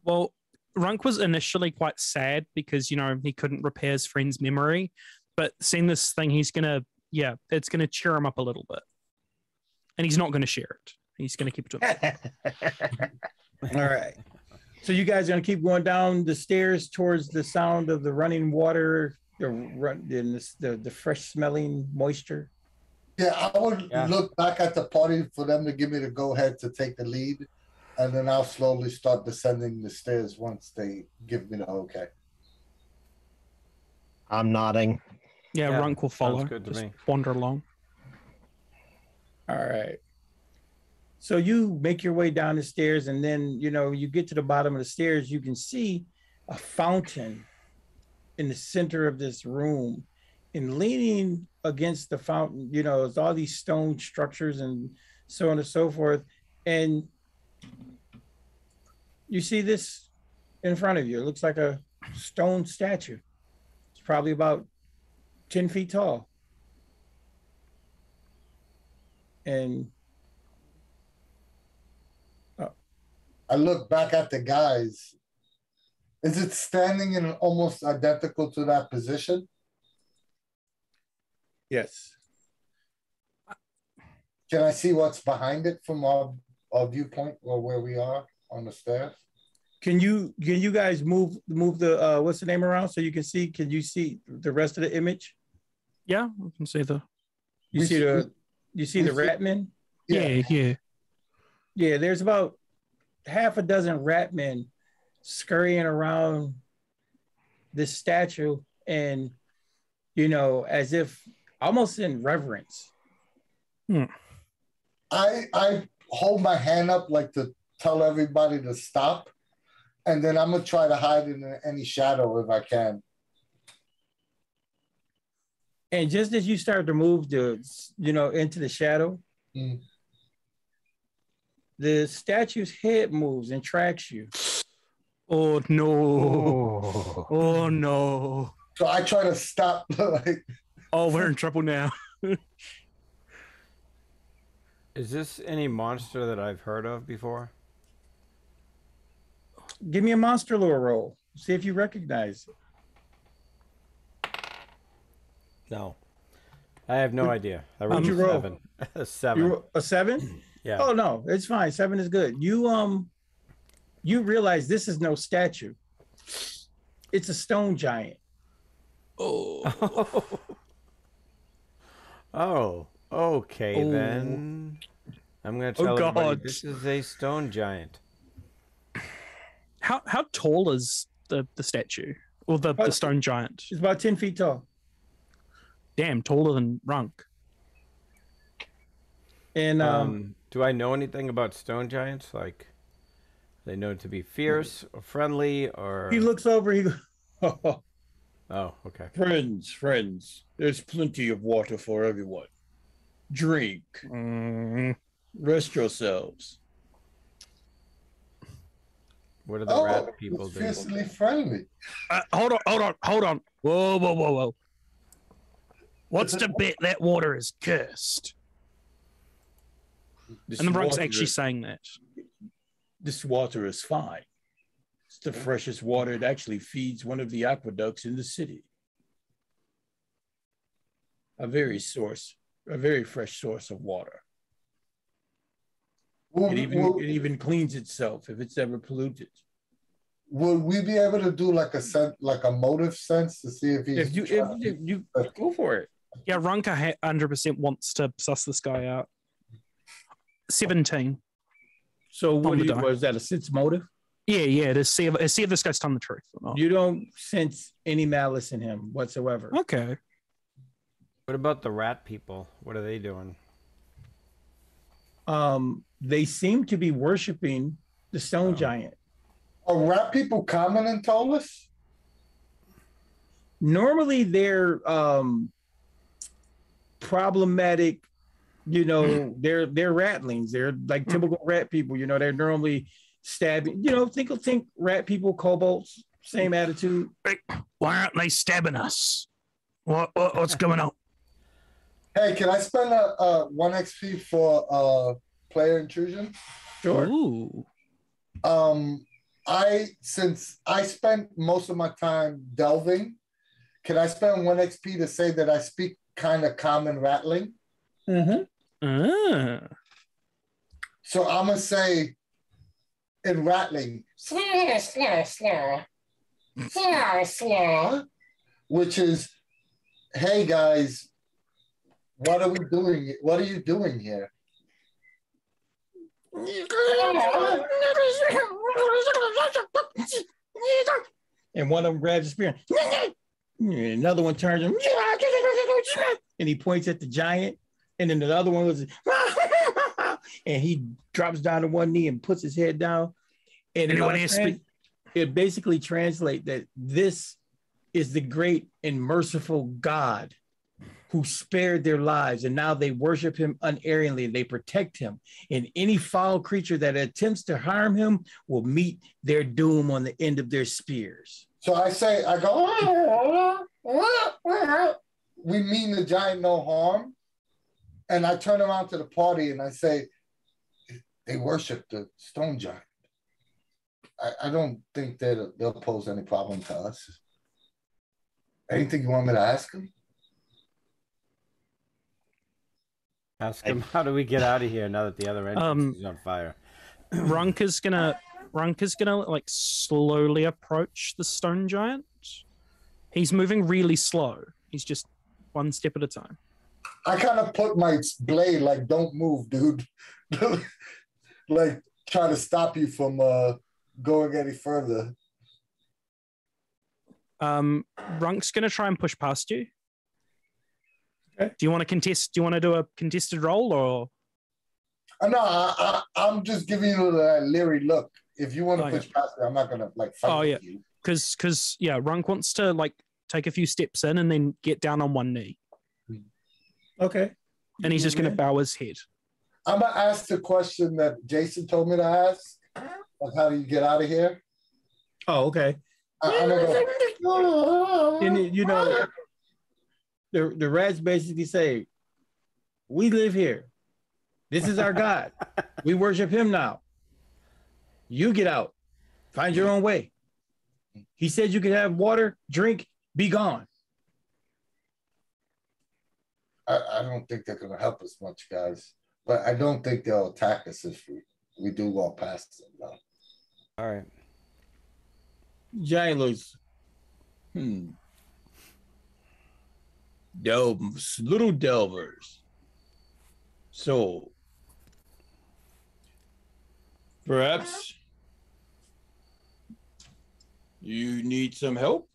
Well, Runk was initially quite sad because, he couldn't repair his friend's memory. But seeing this thing, it's going to cheer him up a little bit. And he's not going to share it. He's going to keep it to himself. All right. So you guys are going to keep going down the stairs towards the sound of the running water, the fresh smelling moisture? Yeah, I would look back at the party for them to give me the go-ahead to take the lead. And then I'll slowly start descending the stairs once they give me the okay. I'm nodding. Yeah, Runk will follow. Sounds good to Just me. wander along. All right. So you make your way down the stairs, and then, you get to the bottom of the stairs. You can see a fountain in the center of this room, and leaning against the fountain, there's all these stone structures and so on and so forth. And you see this in front of you. It looks like a stone statue. It's probably about 10 feet tall. And I look back at the guys. Is it standing in almost identical to that position? yes. Can I see what's behind it from our viewpoint or where we are on the stairs? Can you guys move the what's the name around so you can see? Can you see the rest of the image? Yeah, we can see the... You see the ratmen? Yeah. Yeah, there's about half a dozen ratmen scurrying around this statue, and as if almost in reverence. I hold my hand up like to tell everybody to stop, and then I'm gonna try to hide in any shadow if I can. And just as you start to move into the shadow, the statue's head moves and tracks you. Oh, no. Oh, no. So I try to stop. Oh, we're in trouble now. Is this any monster that I've heard of before? Give me a monster lore roll. See if you recognize it. No. I have no idea. I rolled you a roll? 7. A 7. You a 7? Yeah. Oh no, it's fine. 7 is good. You realize this is no statue. It's a stone giant. Oh. Oh, okay then. I'm gonna tell everybody this is a stone giant. How tall is the statue or the stone giant? It's about 10 feet tall. Damn, taller than Runk. And do I know anything about stone giants? Like, they known to be fierce or friendly, or he looks over. He goes, oh, okay. Friends. There's plenty of water for everyone. Drink. Rest yourselves. What do the rat people do? Fiercely friendly. Hold on. Whoa. What's the bet that water is cursed? And the Runk's actually saying that. This water is fine. It's the freshest water. It actually feeds one of the aqueducts in the city. A very fresh source of water. It even cleans itself if it's ever polluted. Would we be able to do like a motive sense to see if he's... If you go for it. Yeah, Runka 100% wants to suss this guy out. 17. So was that a sense motive? Yeah, to see if this guy's telling the truth or not. You don't sense any malice in him whatsoever. Okay. What about the rat people? What are they doing? They seem to be worshiping the stone giant. Are rat people common in Ptolus? Normally they're problematic, they're ratlings. They're like typical rat people, they're normally stabbing, think rat people, kobolds, same attitude. Why aren't they stabbing us? What's going on? Hey, can I spend a 1 XP for player intrusion? Sure. Ooh. Since I spent most of my time delving, can I spend 1 XP to say that I speak kind of common rattling? Mm-hmm. So I'm gonna say in rattling, which is, hey guys, what are we doing? What are you doing here? And one of them grabs his spear. Another one turns him, and he points at the giant. And then the other one was, and he drops down to one knee and puts his head down. And it basically translates that this is the great and merciful God who spared their lives, and now they worship him unerringly. They protect him, and any foul creature that attempts to harm him will meet their doom on the end of their spears. So I go, we mean the giant no harm. And I turn around to the party and I say, they worship the stone giant. I don't think that they'll pose any problem to us. Anything you want me to ask them? Ask him, how do we get out of here now that the other entrance is on fire? Runk is gonna like slowly approach the stone giant. He's moving really slow. He's just one step at a time. I kind of put my blade like, don't move, dude. Like try to stop you from going any further. Runk's gonna try and push past you. Okay. Do you want to contest? Do you want to do a contested roll or? No, I'm just giving you a leery look. If you want to push past me, I'm not gonna like fight with you. Because Runk wants to like take a few steps in and then get down on one knee. Okay. And he's just gonna bow his head. I'm gonna ask the question that Jason told me to ask. Like, how do you get out of here? Oh, okay. I'm gonna go. And the rats basically say, we live here. This is our God. We worship him now. You get out. Find your own way. He said you could have water, drink, be gone. I don't think they're gonna help us much, guys. But I don't think they'll attack us if we do walk past them, though. All right. Giant looks, little delvers. So, perhaps you need some help?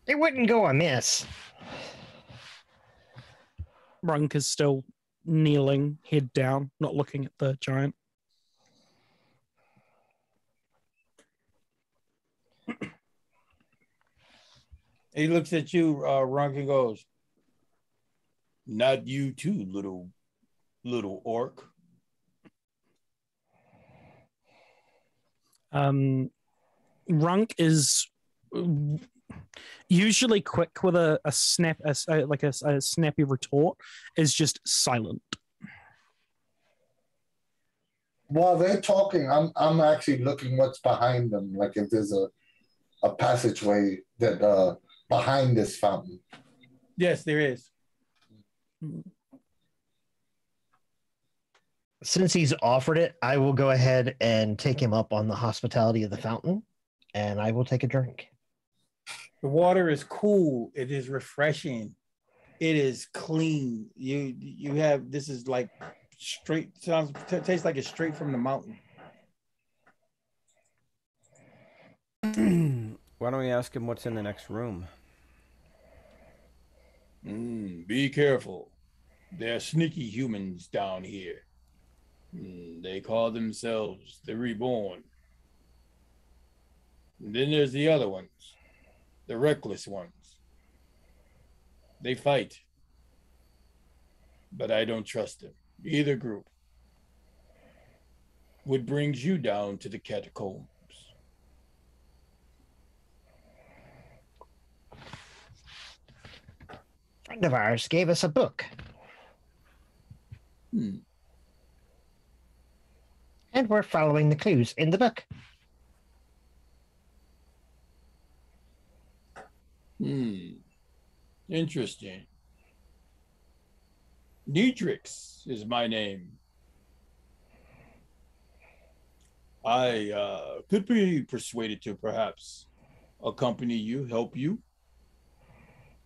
It wouldn't go amiss. Runk is still kneeling, head down, not looking at the giant. He looks at you, Runk, and goes, "Not you too, little orc." Runk is usually quick with a snappy retort, is just silent. While they're talking, I'm actually looking what's behind them, like if there's a passageway that behind this fountain. Yes, there is. Since he's offered it, I will go ahead and take him up on the hospitality of the fountain, and I will take a drink. The water is cool. It is refreshing. It is clean. You have this is like straight. Tastes like it's straight from the mountain. Why don't we ask him what's in the next room? Be careful. There are sneaky humans down here. They call themselves the Reborn. And then there's the other ones, the reckless ones. They fight, but I don't trust them. Either group. What brings you down to the catacombs? A friend of ours gave us a book. And we're following the clues in the book. Interesting. Dietrich is my name. I could be persuaded to perhaps accompany you, help you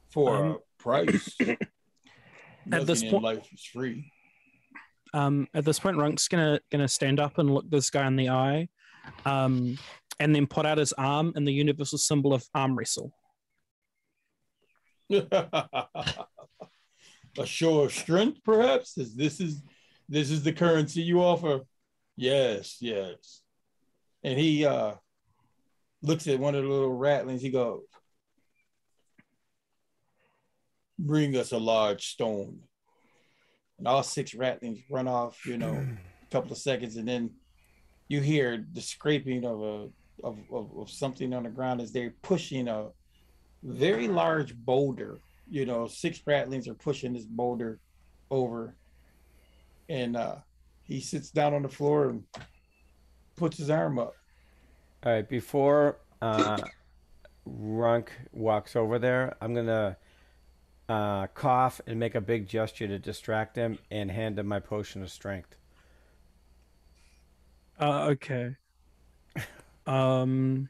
for a price. At this Nothing in point, life is free. at this point, Runk's gonna stand up and look this guy in the eye, and then put out his arm in the universal symbol of arm wrestle. A show of strength, perhaps? This is the currency you offer. Yes. And he looks at one of the little ratlings. He goes, "Bring us a large stone." And all 6 ratlings run off, a couple of seconds, and then you hear the scraping of something on the ground as they're pushing a very large boulder. 6 ratlings are pushing this boulder over, and he sits down on the floor and puts his arm up. All right, before Runk walks over there, I'm gonna cough and make a big gesture to distract him and hand him my potion of strength. Okay. So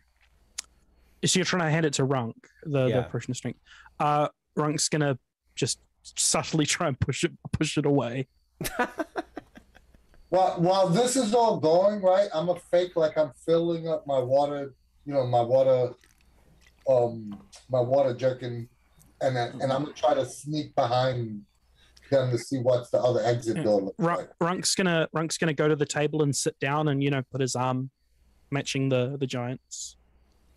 you're trying to hand it to Runk, the potion of strength. Runk's gonna just subtly try and push it away. While this is all going, right, I'm a fake like I'm filling up my water, my water jerkin, and I'm gonna try to sneak behind them to see what's the other exit door looks like. Runk's gonna go to the table and sit down and put his arm matching the giant's.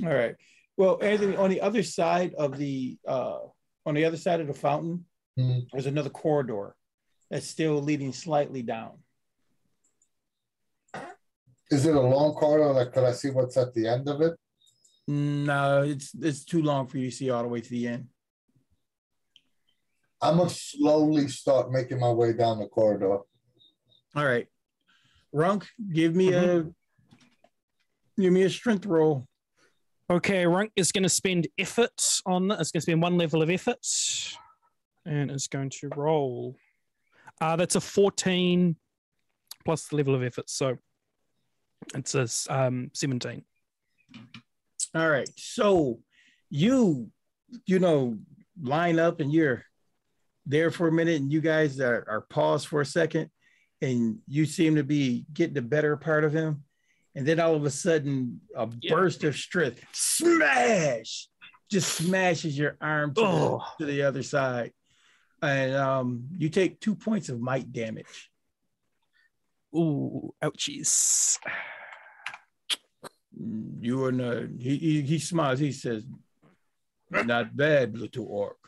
All right. Well, Anthony, on the other side of the fountain, there's another corridor that's still leading slightly down. Is it a long corridor? Like, could I see what's at the end of it? No, it's too long for you to see all the way to the end. I'm gonna slowly start making my way down the corridor. All right, Runk, give me a strength roll. Okay, Runk is going to spend effort on that. It's going to spend 1 level of effort, and it's going to roll. That's a 14 plus the level of effort, so it's a 17. All right, so you line up and you're there for a minute, and you guys are paused for a second, and you seem to be getting the better part of him. And then all of a sudden, a burst of strength, smash, just smashes your arm to the other side. And you take 2 points of might damage. Ooh, ouchies. You are not, he smiles, he says, "Not bad, little orc.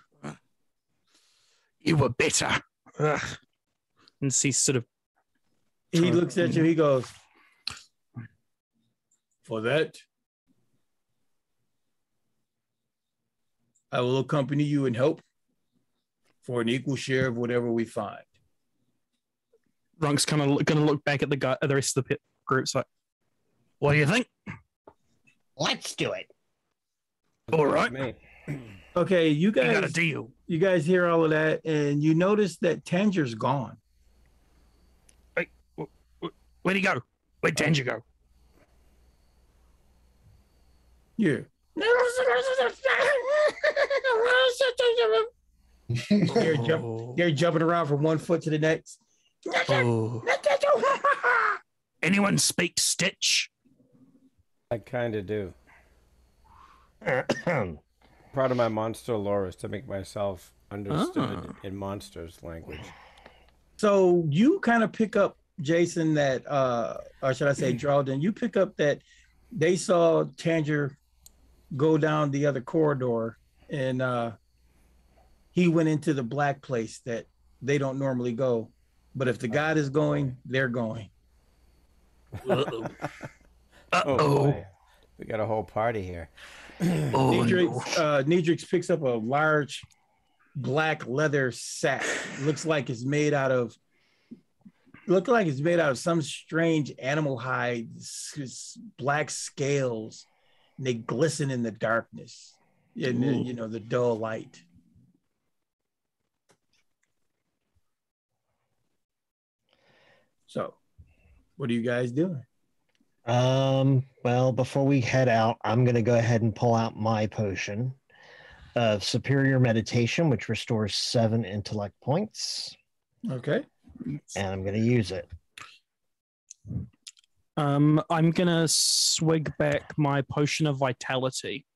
You were better." And he sort of... He looks at you, he goes, "For that, I will accompany you and help for an equal share of whatever we find." Runk's kind of going to look back at the rest of the pit groups like, "What do you think?" Let's do it. All right. Okay, you guys got a deal. You guys hear all of that, and you notice that Tanger's gone. Hey, where'd he go? Where'd Tanger go? Yeah. They're jumping around from one foot to the next. Oh. Anyone speak Stitch? I kind of do. Part of my monster lore is to make myself understood in monsters' language. So you kind of pick up, Jason, that, or should I say, Drawden, you pick up that they saw Tanger go down the other corridor, and he went into the black place that they don't normally go. But if the god is going, they're going. Boy. We got a whole party here. Nedrix picks up a large black leather sack. Looks like it's made out of some strange animal hide. It's black scales, and they glisten in the darkness. And the dull light. So, what are you guys doing? Well, before we head out, I'm going to go ahead and pull out my potion of superior meditation, which restores 7 intellect points. Okay. And I'm going to use it. I'm going to swig back my potion of vitality.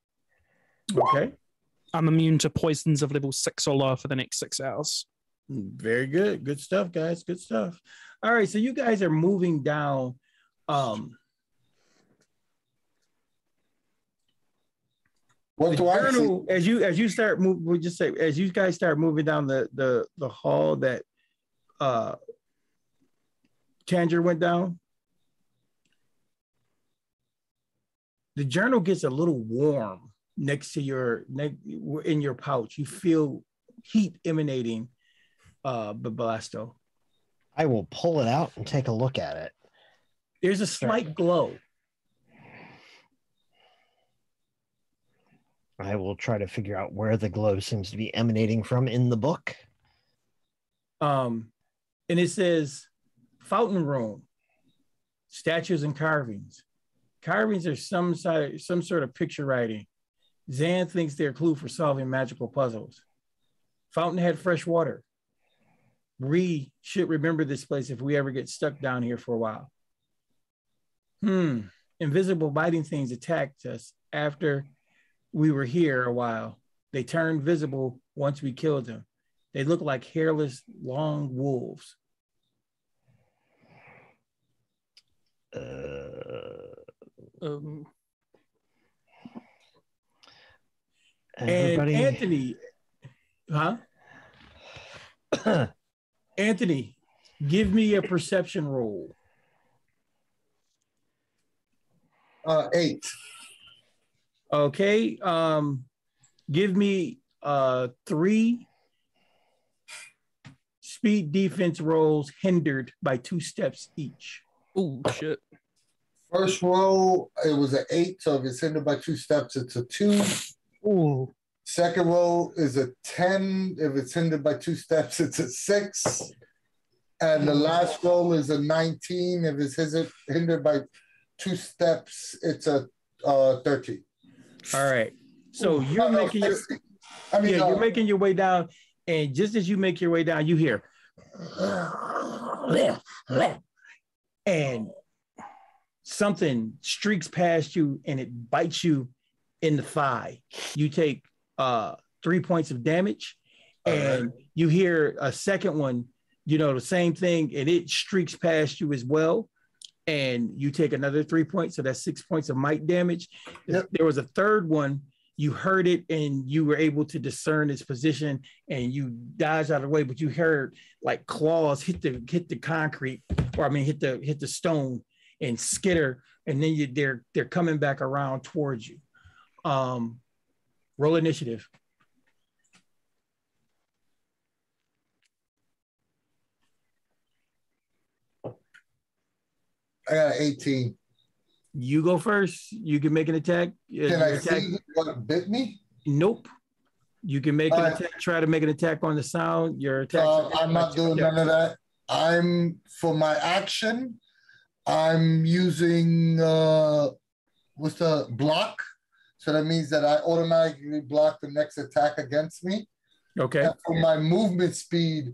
Okay. I'm immune to poisons of level 6 or lower for the next 6 hours. Very good. Good stuff, guys. Good stuff. All right. So you guys are moving down. What do I see? As you start moving, we'll just say as you guys start moving down the hall that Tanger went down, the journal gets a little warm next to your in your pouch. You feel heat emanating, Bablasto. I will pull it out and take a look at it. There's a slight glow. I will try to figure out where the glow seems to be emanating from in the book. And it says fountain room, statues and carvings. Carvings are some sort of picture writing. Zan thinks they're a clue for solving magical puzzles. Fountain had fresh water. We should remember this place if we ever get stuck down here for a while. Invisible biting things attacked us after we were here a while. They turned visible once we killed them. They look like hairless, long wolves. And Anthony, Anthony, give me a perception roll. 8. Okay. Give me 3 speed defense rolls hindered by 2 steps each. Oh shit. First roll, it was an 8, so if it's hindered by 2 steps, it's a 2. Ooh. Second roll is a 10. If it's hindered by 2 steps, it's a 6. And the last roll is a 19. If it's hindered by 2 steps, it's a 13. All right. So you're making you're making your way down, and just as you make your way down, you hear and something streaks past you and it bites you in the thigh. You take 3 points of damage, and you hear a second one, the same thing, and it streaks past you as well. And you take another 3 points, so that's 6 points of might damage. Yep. There was a third one. You heard it, and you were able to discern its position, and you dodged out of the way. But you heard like claws hit the concrete, or hit the stone and skitter, and then they're coming back around towards you. Roll initiative. I got 18. You go first. You can make an attack. Can I see what bit me? Nope. You can make an attack. Try to make an attack on the sound. Your attack. I'm not doing none of that. For my action, I'm using what's the block? So that means that I automatically block the next attack against me. Okay. And for my movement speed,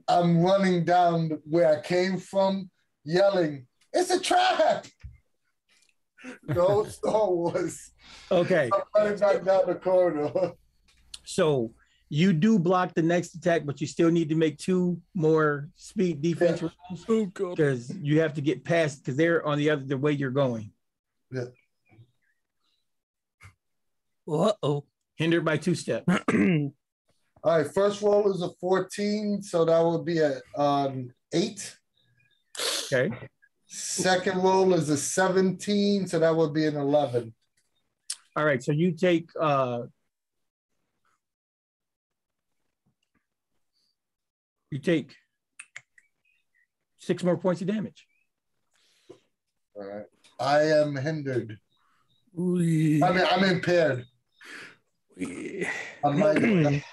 I'm running down where I came from, yelling, "It's a trap!" No Star Wars. Okay. I'm running back down the corridor. So you do block the next attack, but you still need to make 2 more speed defense rolls. Oh god. Because you have to get past, because they're on the way you're going. Yeah. Uh-oh. Hindered by 2 steps. All right, first roll is a 14, so that would be a 8. Okay. Second roll is a 17, so that would be an 11. All right. So you take you take 6 more points of damage. All right. I am hindered. Wee. I mean, I'm impaired. Wee. I'm like,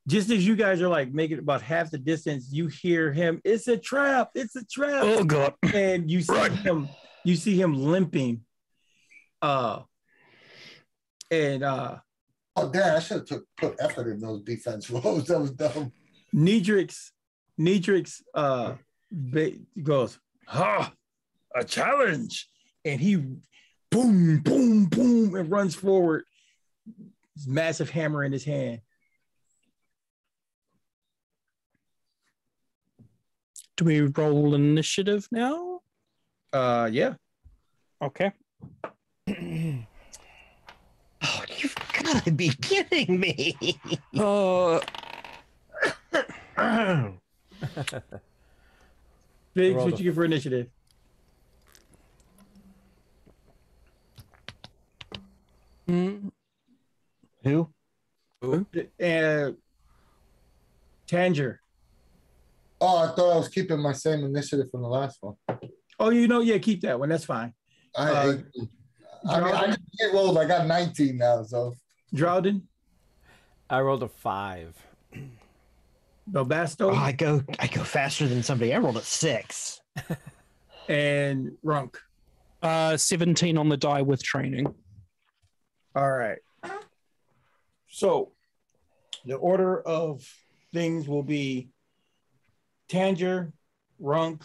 just as you guys are like making about half the distance, you hear him, "It's a trap, it's a trap." Oh god. And you see him limping. oh, damn, I should have put effort in those defense rolls. That was dumb. Nedrix goes, "Ha, a challenge." And he boom, boom, boom, and runs forward. His massive hammer in his hand. Do we roll initiative now? Yeah. Okay. Oh, you've got to be kidding me. Biggs, what you get for initiative? Who? Tanger. Oh, I thought I was keeping my same initiative from the last one. Oh, yeah, keep that one. That's fine. I mean, I didn't get rolled. I got 19 now, so. Droughden. I rolled a 5. Belbasto. Oh, I go faster than somebody. I rolled a 6. And Runk. 17 on the die with training. All right. So the order of things will be Tanger, Runk,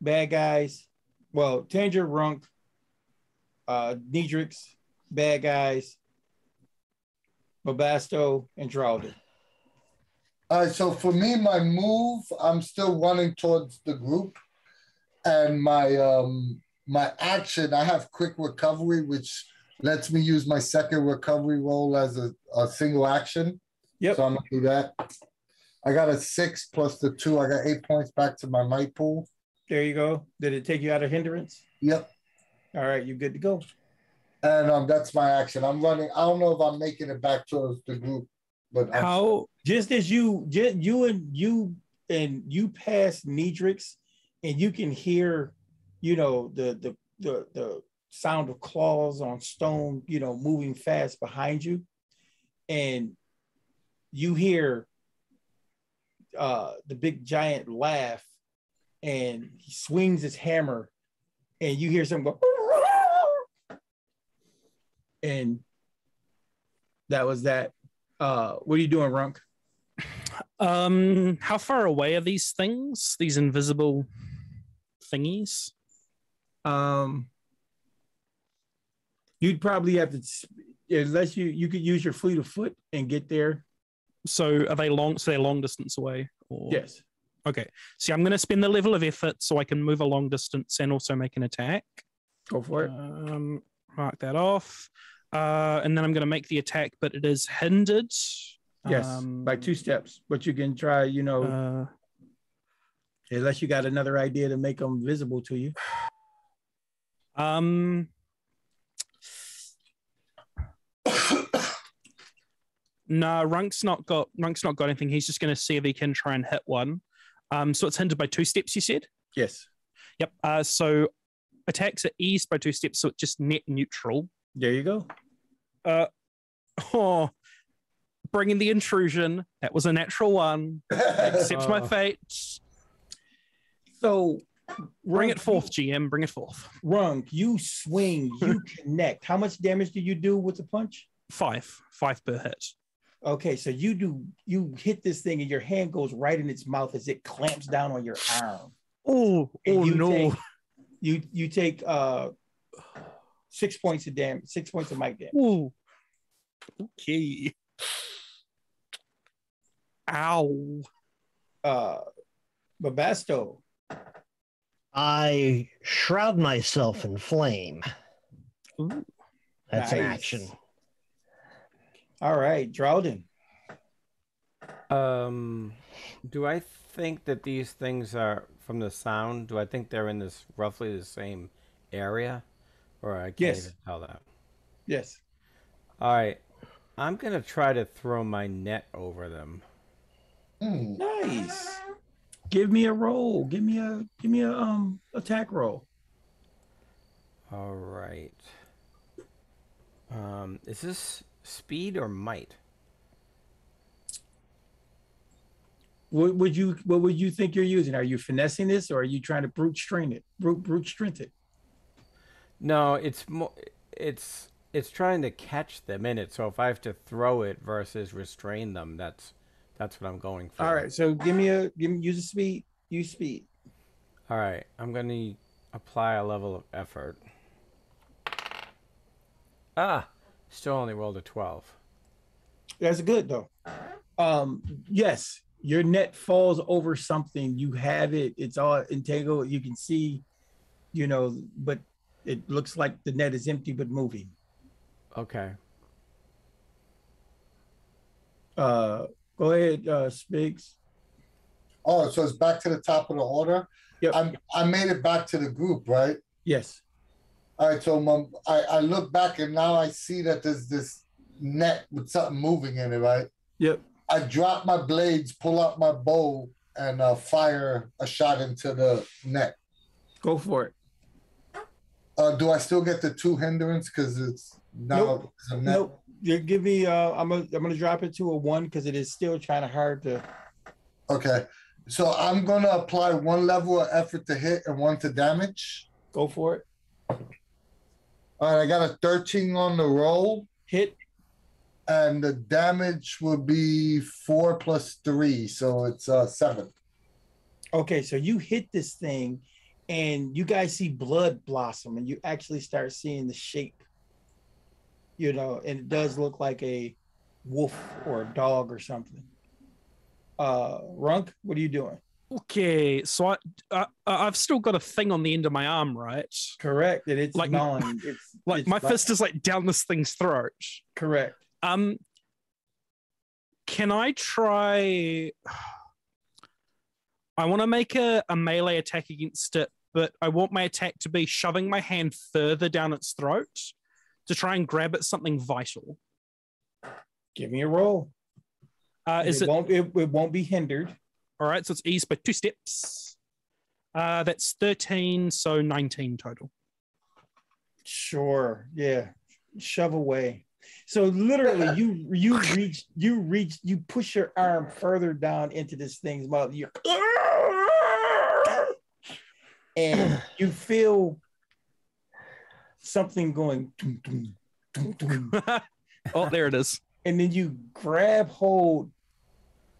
bad guys. Well, Tanger, Runk, Nedrix, bad guys, Babasto, and Droughden. All right, so for me, my move, I'm still running towards the group. And my action, I have quick recovery, which lets me use my second recovery roll as a single action. Yep. So I'm going to do that. I got a 6 plus the 2. I got 8 points back to my might pool. There you go. Did it take you out of hindrance? Yep. All right, you're good to go. And that's my action. I'm running. I don't know if I'm making it back towards the group, but Just as you pass Nedrix, and you can hear, the sound of claws on stone, moving fast behind you, and you hear the big giant laugh, and he swings his hammer, and you hear something go, and that was that. What are you doing, Runk? How far away are these things? These invisible thingies? You'd probably have to, unless you could use your fleet of foot and get there. So are they long? So they're long distance away? Or? Yes. Okay. See, I'm going to spend the level of effort so I can move a long distance and also make an attack. Go for it. Mark that off. And then I'm going to make the attack, but it is hindered. Yes, by 2 steps. But you can try, unless you got another idea to make them visible to you. No, Runk's not got anything. He's just going to see if he can try and hit one. So it's hindered by 2 steps, you said? Yes. Yep. So attacks are eased by 2 steps, so it's just net neutral. There you go. Bring in the intrusion. That was a natural 1. Accept my fate. So bring it forth, GM. Bring it forth. Runk, you swing, you connect. How much damage do you do with the punch? 5 per hit. Okay, so you hit this thing and your hand goes right in its mouth as it clamps down on your arm. Oh no! You take 6 points of damage, 6 points of mic damage. Ooh. Okay. Ow. Babasto. I shroud myself in flame. Ooh. That's an Nice. action. All right, Drawden. Do I think that these things are from the sound? Do I think they're in this roughly the same area, or I can't Yes. even tell that? Yes. All right, I'm gonna try to throw my net over them. Nice. Give me a roll. Give me a attack roll. All right. Is this speed or might? What would you think you're using? Are you finessing this, or are you trying to brute strength it? No, it's more. It's trying to catch them in it. So if I have to throw it versus restrain them, that's what I'm going for. All right, so use a speed. Use speed. All right, I'm gonna apply a level of effort. Still only rolled a 12. That's good though. Yes, your net falls over something. You have it. It's all entangled. You can see, but it looks like the net is empty but moving. Okay. Go ahead, Spigs. Oh, so it's back to the top of the order. Yep. I made it back to the group, right? Yes. All right. So I look back and now I see that there's this net with something moving in it, right? Yep. I drop my blades, pull out my bow, and fire a shot into the net. Go for it. Do I still get the 2 hindrance because it's now it's a net? Nope. You give me. I'm gonna drop it to a 1 because it is still kind of hard to. Okay. So I'm gonna apply 1 level of effort to hit and 1 to damage. Go for it. All right, I got a 13 on the roll. Hit. And the damage would be 4 plus 3, so it's 7. Okay, so you hit this thing, and you guys see blood blossom, and you actually start seeing the shape. And it does look like a wolf or a dog or something. Runk, what are you doing? Okay, so I've still got a thing on the end of my arm, right? Correct, and it's Like- gnawing. Like my fist is like down this thing's throat. Correct. Can I try? I want to make a melee attack against it, but I want my attack to be shoving my hand further down its throat to try and grab at something vital. Give me a roll. It won't be hindered. All right, so it's eased by 2 steps. That's 13, so 19 total. Sure. Yeah. Shove away. So literally you push your arm further down into this thing's mouth. And you feel something going dum, dum, dum, dum. Oh, there it is. And then you grab hold.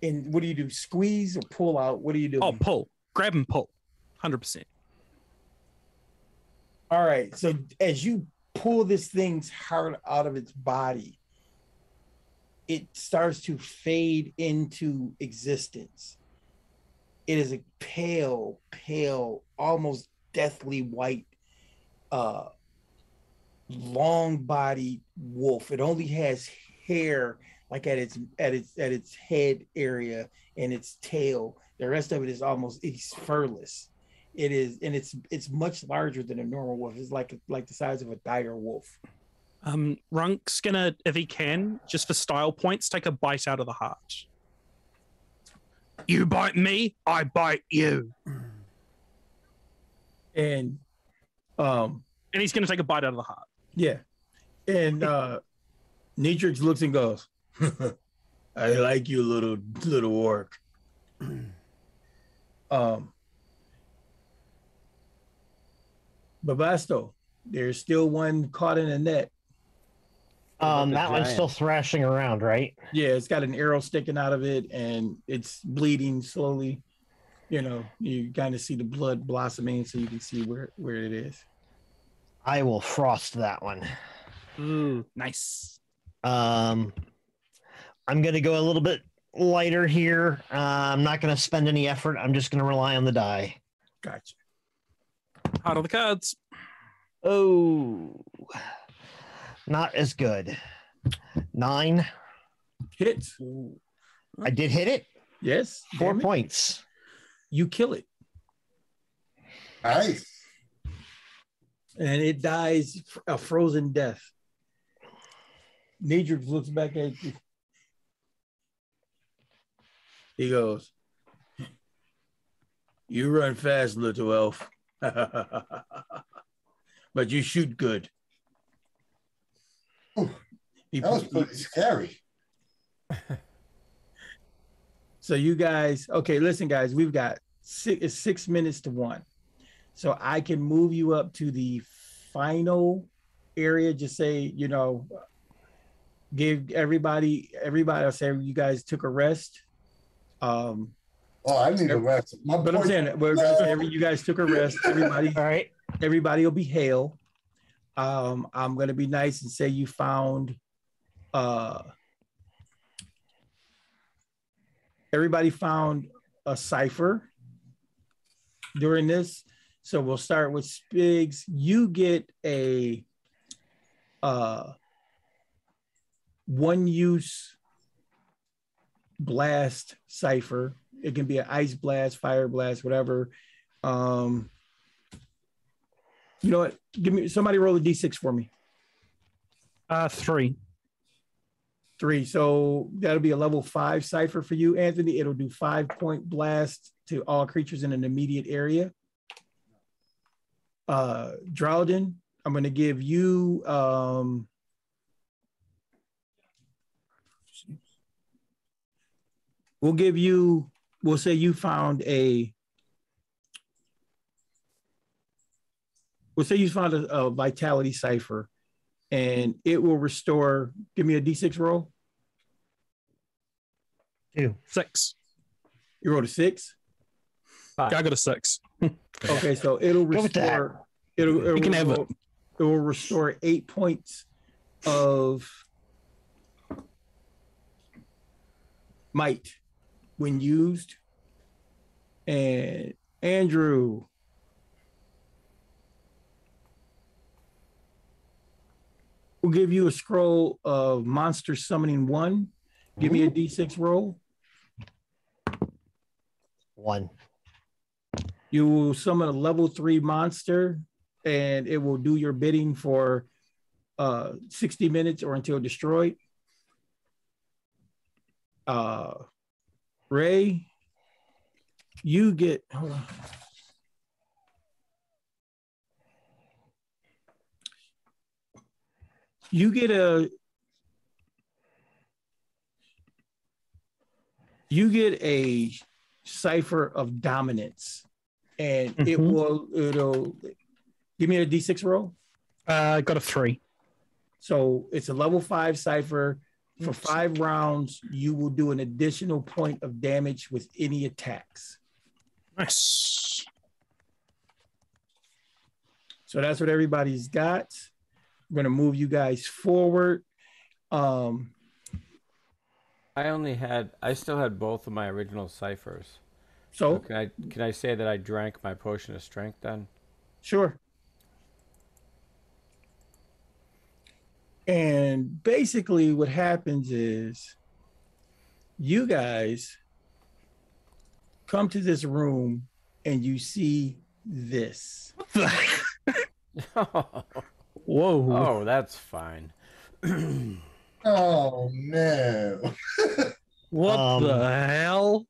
And what do you do? Squeeze or pull out? What do you do? Oh, pull. Grab and pull. 100%. All right. So as you pull this thing's heart out of its body, it starts to fade into existence. It is a pale, almost deathly white, long-bodied wolf. It only has hair like at its head area and its tail. The rest of it is it's furless. It is, and it's much larger than a normal wolf. It's like the size of a dire wolf. Runk's gonna, if he can, just for style points, take a bite out of the heart. You bite me, I bite you. And he's gonna take a bite out of the heart. Yeah. And Neatrix looks and goes, I like you, little orc. Babasto, there's still one caught in a net. That one's still thrashing around, right? Yeah, it's got an arrow sticking out of it, and it's bleeding slowly. You know, you kind of see the blood blossoming, so you can see where it is. I will frost that one. Ooh, nice. I'm going to go a little bit lighter here. I'm not going to spend any effort. I'm just going to rely on the die. Gotcha. Heart of the cards. Oh, not as good. 9. Hits. I did hit it. Yes. 4 damage. points. You kill it. Nice. And it dies a frozen death. Nedrick looks back at you. He goes, "You run fast, little elf. But you shoot good." Ooh, that was pretty scary. So you guys, okay, listen, guys, we've got 6 minutes to 1. So I can move you up to the final area. Just say, you know, give everybody, I'll say you guys took a rest. Oh, I need a rest. But I'm saying we're gonna say you guys took a rest. Everybody, All right. everybody will be hale. I'm gonna be nice and say you found everybody found a cipher during this. So we'll start with Spigs. You get a one-use blast cipher. It can be an ice blast, fire blast, whatever. You know what? Give me somebody roll a d6 for me. 3. 3. So that'll be a level 5 cipher for you, Anthony. It'll do 5-point blast to all creatures in an immediate area. Drowden, I'm going to give you we'll say you found a vitality cipher, and it will restore. Give me a d6 roll. 2. 6. You rolled a 6. Yeah, I got a 6. Okay, so it'll Go with that. restore. It'll You can have it. It will restore 8 points of might when used. And Andrew, we'll give you a scroll of monster summoning 1. Give me a d6 roll. 1. You will summon a level 3 monster, and it will do your bidding for 60 minutes or until destroyed. Ray, you get, hold on. You get a cipher of dominance, and it'll give me a d6 roll. Got a 3. So it's a level 5 cipher. For 5 rounds, you will do an additional point of damage with any attacks. Nice. So that's what everybody's got. I'm going to move you guys forward. I still had both of my original ciphers. So can I say that I drank my potion of strength then? sure. And basically what happens is you guys come to this room and you see this. Whoa. Oh, that's fine. Oh no. What the hell?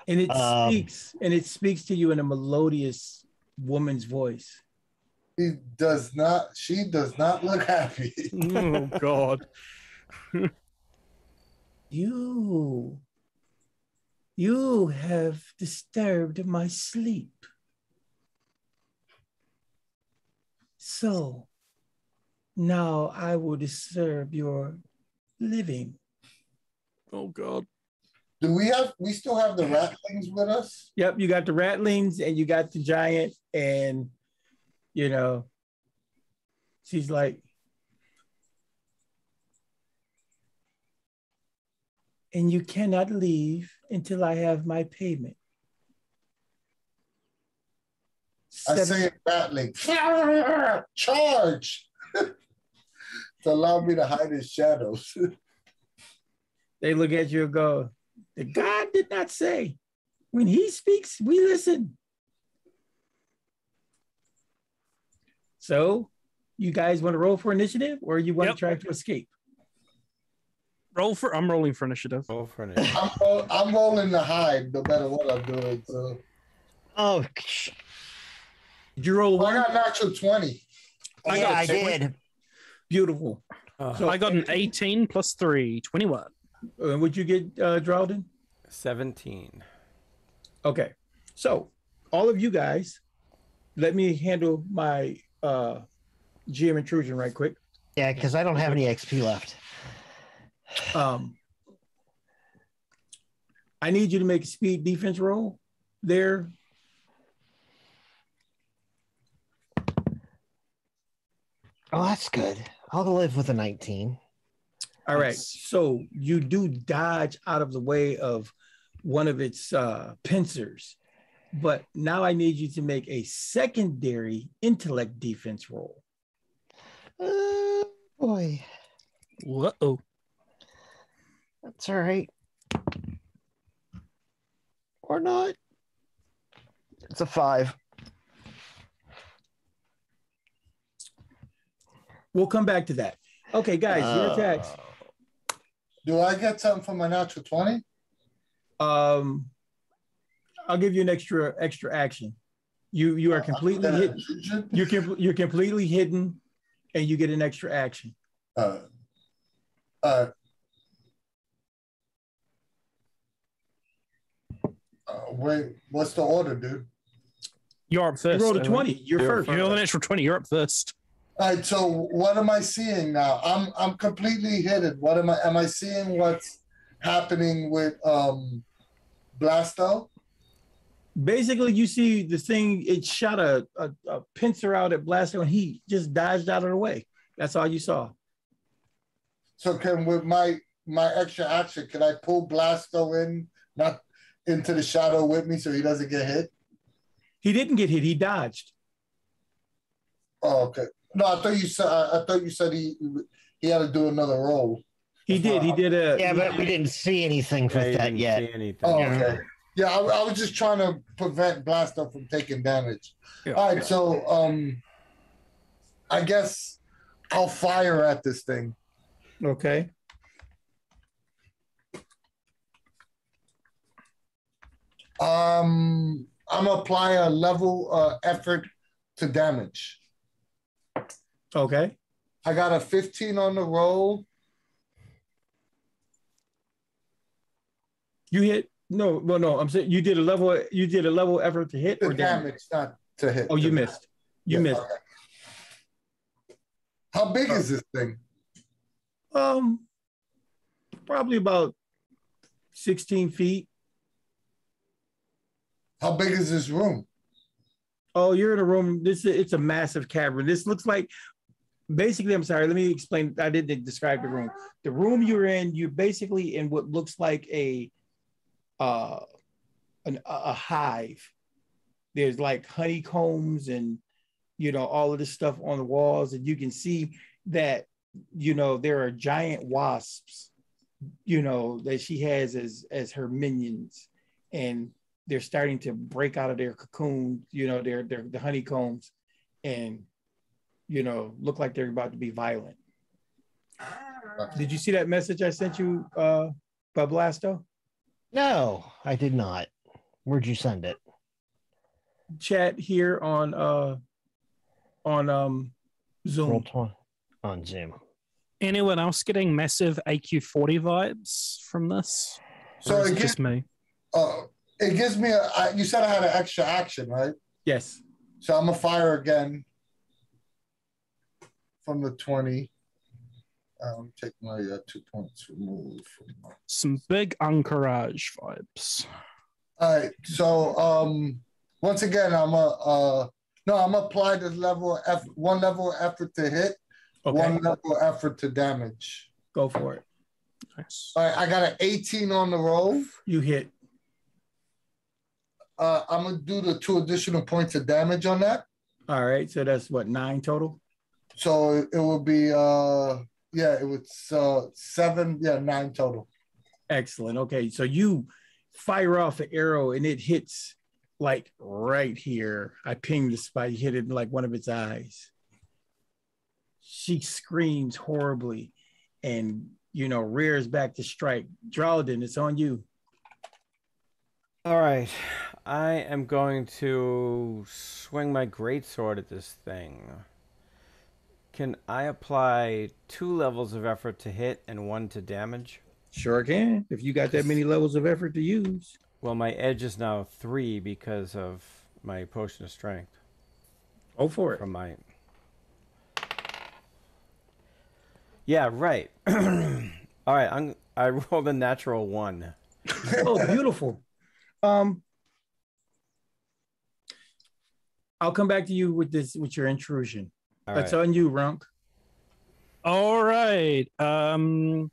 And it speaks to you in a melodious woman's voice. She does not look happy. Oh, God. You have disturbed my sleep. So Now I will disturb your living. Oh God. Do we still have the ratlings with us? Yep, you got the ratlings and you got the giant, and she's like, and you cannot leave until I have my payment. I say ratling. Charge! To allow me to hide his shadows. They look at you and go, the God did not say. When he speaks, we listen. So, you guys want to roll for initiative, or you want to try to escape? I'm rolling for initiative. Roll for initiative. I'm rolling to hide, no matter what I'm doing. So. Oh, Did you roll one? I got natural 20. I did. Beautiful. So I got an 18 plus 3, 21. What'd you get, Drawden? 17. Okay. So, all of you guys, let me handle my GM intrusion right quick. Yeah, because I don't have any XP left. I need you to make a speed defense roll there. Oh, that's good. I'll live with a 19. All right. So you do dodge out of the way of one of its pincers, but now I need you to make a secondary intellect defense roll. Boy. Whoa. That's all right. Or not. It's a 5. We'll come back to that. Okay, guys, your attacks. Do I get something for my natural 20? I'll give you an extra action. You are completely hidden. You're completely hidden, and you get an extra action. Wait, what's the order, dude? You're up first. You rolled a 20. You're first. You rolled an extra 20. You're up first. All right, so what am I seeing now? I'm completely hidden. What am I seeing what's happening with Blasto? Basically, you see the thing, it shot a pincer out at Blasto, and he just dodged out of the way. That's all you saw. So can with my extra action, can I pull Blasto in, not into the shadow with me so he doesn't get hit? He didn't get hit, he dodged. Oh, okay. No, I thought you said he had to do another roll. He did. Yeah, but we didn't see anything for that yet. Oh, okay. Yeah, I was just trying to prevent Blasto from taking damage. Yeah. All right, so I guess I'll fire at this thing. Okay. I'm gonna apply a level effort to damage. Okay. I got a 15 on the roll. You hit. No, well, no. I'm saying you did a level effort to hit The or damage, not to hit. Oh, you missed. You missed. Okay. How big is this thing? Probably about 16 feet. How big is this room? Oh, you're in a room. It's a massive cavern. This looks like, basically, I'm sorry, let me explain. I didn't describe the room. The room you're in, you're basically in what looks like a hive. There's like honeycombs and, all of this stuff on the walls. And you can see that, there are giant wasps, that she has as her minions. And they're starting to break out of their cocoon, they're the honeycombs, and look like they're about to be violent. Did you see that message I sent you, Blasto? No, I did not. Where'd you send it? Chat here on Zoom. On Zoom. Anyone else getting massive AQ40 vibes from this? So or is it just me. It gives me you said I had an extra action, right? Yes. So I'm gonna fire again. from the 20. Take my 2 points removed. Some big Encourage vibes. All right. So once again, I'm apply this level one level of effort to hit, one level of effort to damage. Go for it. Nice. All right, I got an 18 on the roll. You hit. I'm gonna do the 2 additional points of damage on that. All right, so that's what, 9 total? So it will be it was 7, 9 total. Excellent. Okay, so you fire off an arrow and it hits like right here. I pinged the spot, you hit it in like one of its eyes. She screams horribly and rears back to strike. Drawden, it's on you. All right, I am going to swing my greatsword at this thing. Can I apply 2 levels of effort to hit and 1 to damage? Sure can, if you got that many levels of effort to use. Well, my edge is now 3 because of my potion of strength. Go for it. From my... Yeah, right. All right, I rolled a natural 1. Oh, beautiful. I'll come back to you with your intrusion. That's on you, Runk. All right. I'm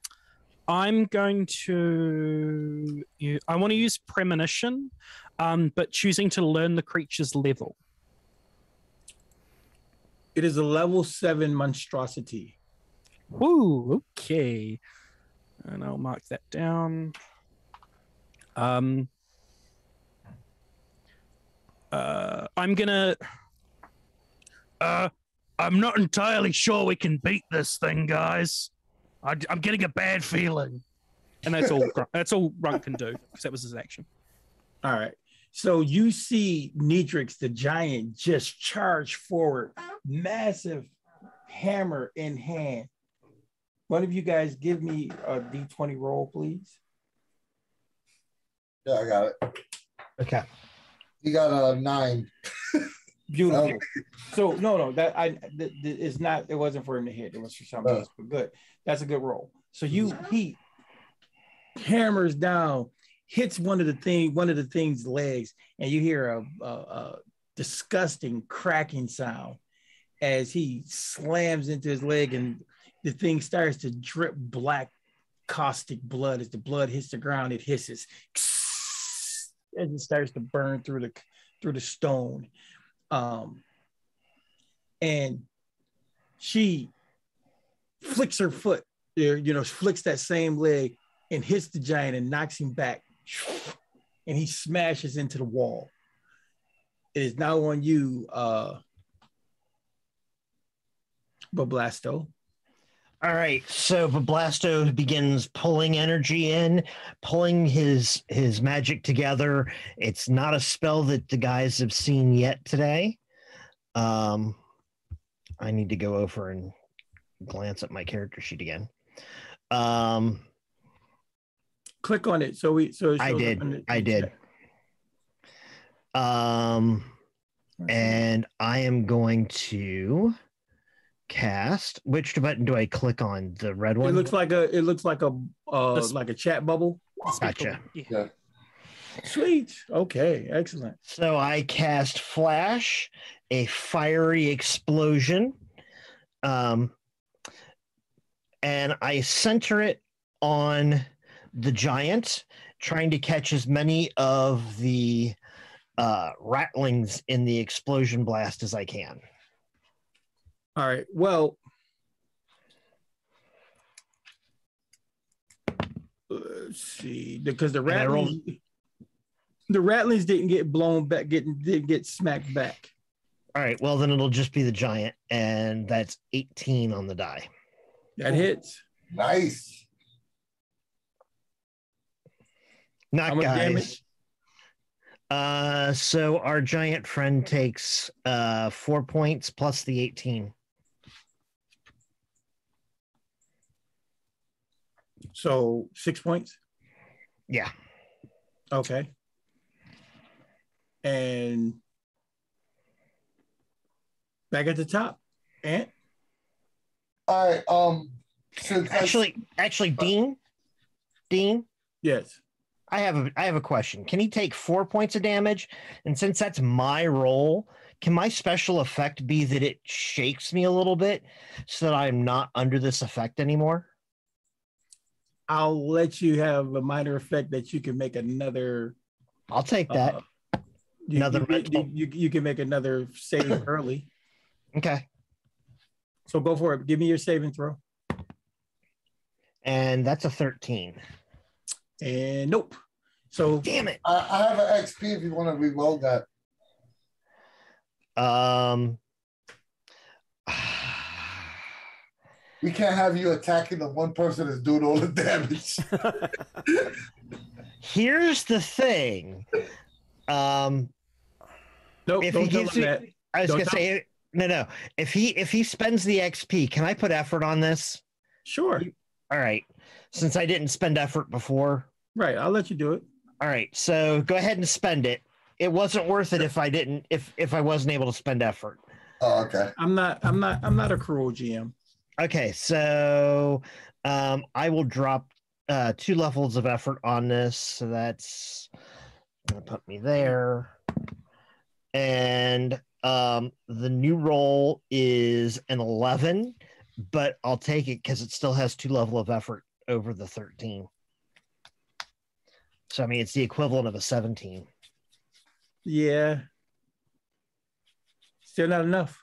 going to... I want to use Premonition, but choosing to learn the creature's level. It is a level 7 monstrosity. Ooh, okay. And I'll mark that down. I'm gonna... I'm not entirely sure we can beat this thing, guys. I'm getting a bad feeling. And that's all Runt can do, because that was his action. All right. So you see Nidrix, the giant, just charge forward, massive hammer in hand. One of you guys give me a D20 roll, please. Yeah, I got it. Okay. You got a 9. Beautiful. So no, it's not. It wasn't for him to hit. It was for something else. But good. That's a good roll. So he hammers down, hits one of the thing's legs, and you hear a disgusting cracking sound as he slams into his leg, and the thing starts to drip black caustic blood. As the blood hits the ground, it hisses as it starts to burn through the stone. And she flicks her foot, flicks that same leg and hits the giant and knocks him back. And he smashes into the wall. It is now on you, Bablasto. All right, so Bablasto begins pulling energy in, pulling his magic together. It's not a spell that the guys have seen yet today. I need to go over and glance at my character sheet again. Click on it. I did. And I am going to cast. Which button do I click on? The red one. It looks like a chat bubble. Gotcha. Yeah. Sweet. Okay. Excellent. So I cast Flash, a fiery explosion, and I center it on the giant, trying to catch as many of the rattlings in the explosion blast as I can. All right. Well, let's see, because the rattlings didn't get blown back, didn't get smacked back. All right. Well, then it'll just be the giant, and that's 18 on the die. That hits. Nice. Not guys. So our giant friend takes 4 points plus the 18. So 6 points? Yeah. Okay. And back at the top, Ant? All right. Actually, Dean. Yes. I have a question. Can he take 4 points of damage? And since that's my roll, can my special effect be that it shakes me a little bit so that I'm not under this effect anymore? I'll let you have a minor effect that you can make another. I'll take that. You can make another save early. Okay. So go for it. Give me your saving throw. And that's a 13. And nope. So damn it. I have an XP if you want to reload that. We can't have you attacking the one person that's doing all the damage. Here's the thing. Nope, if don't he gives tell me, him that. I was Don't gonna tell- say no. If he spends the XP, can I put effort on this? Sure. All right. Since I didn't spend effort before. Right. I'll let you do it. All right. So go ahead and spend it. It wasn't worth it if I wasn't able to spend effort. Oh, okay. I'm not a cruel GM. Okay, so I will drop 2 levels of effort on this. So that's gonna put me there. And the new roll is an 11, but I'll take it because it still has 2 level of effort over the 13. So I mean it's the equivalent of a 17. Yeah. Still not enough.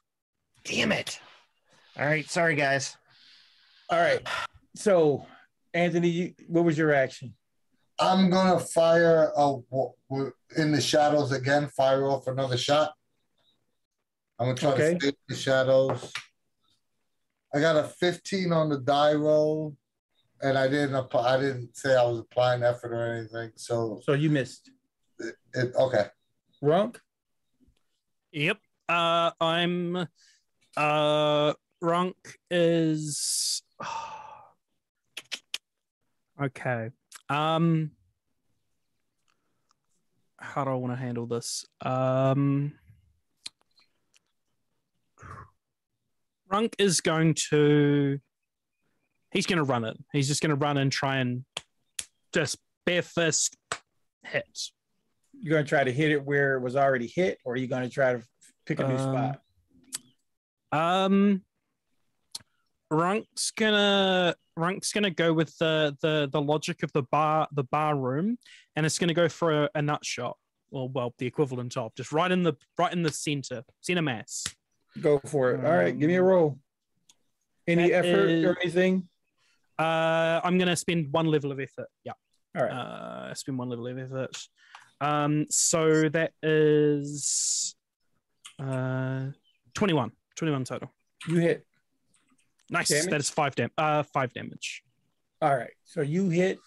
Damn it. All right, sorry guys. All right. So, Anthony, what was your action? I'm gonna fire in the shadows again. Fire off another shot. I'm gonna try to stay in the shadows. I got a 15 on the die roll, and I didn't say I was applying effort or anything. So you missed. Okay. Runk? Yep. I'm Runk is okay. How do I want to handle this? Runk is going to run it. He's just going to run and try and just bare fist hit. You're going to try to hit it where it was already hit, or are you going to try to pick a new spot? Runk's gonna go with the logic of the bar room, and it's gonna go for a nut shot. Well, the equivalent of just right in the center mass. Go for it. All right, give me a roll. Any effort or anything? I'm gonna spend 1 level of effort. Yeah. All right. Spend 1 level of effort. So that is 21 total. You hit. Nice. Damage? That is 5 damage. All right. So you hit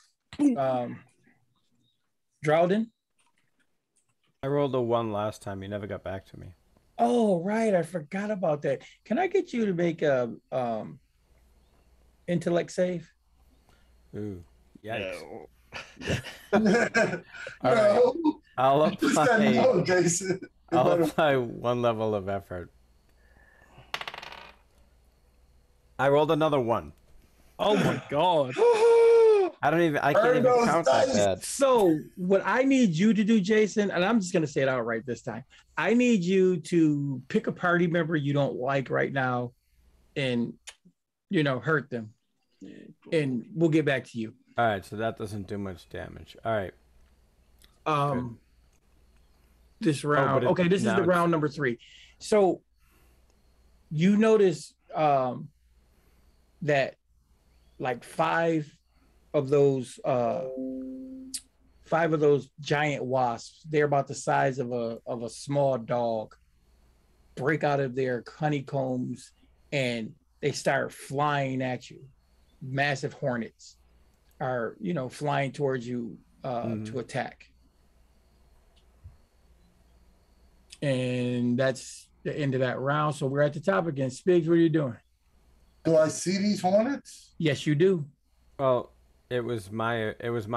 Droughton. I rolled a 1 last time. You never got back to me. Oh, right. I forgot about that. Can I get you to make a intellect save? Ooh. Yikes. No. All right. I'll You said no, apply, Jason. I'll apply 1 level of effort. I rolled another 1. Oh my god. I can't even count that bad. So what I need you to do, Jason, and I'm just going to say it outright this time. I need you to pick a party member you don't like right now and, hurt them. And we'll get back to you. All right, so that doesn't do much damage. All right. This round. but This is the round number 3. So you notice that like 5 of those giant wasps, they're about the size of a small dog, break out of their honeycombs and they start flying at you. Massive hornets are flying towards you to attack. And that's the end of that round. So we're at the top again. Spigs, what are you doing? Do I see these hornets? Yes, you do. Well, it was my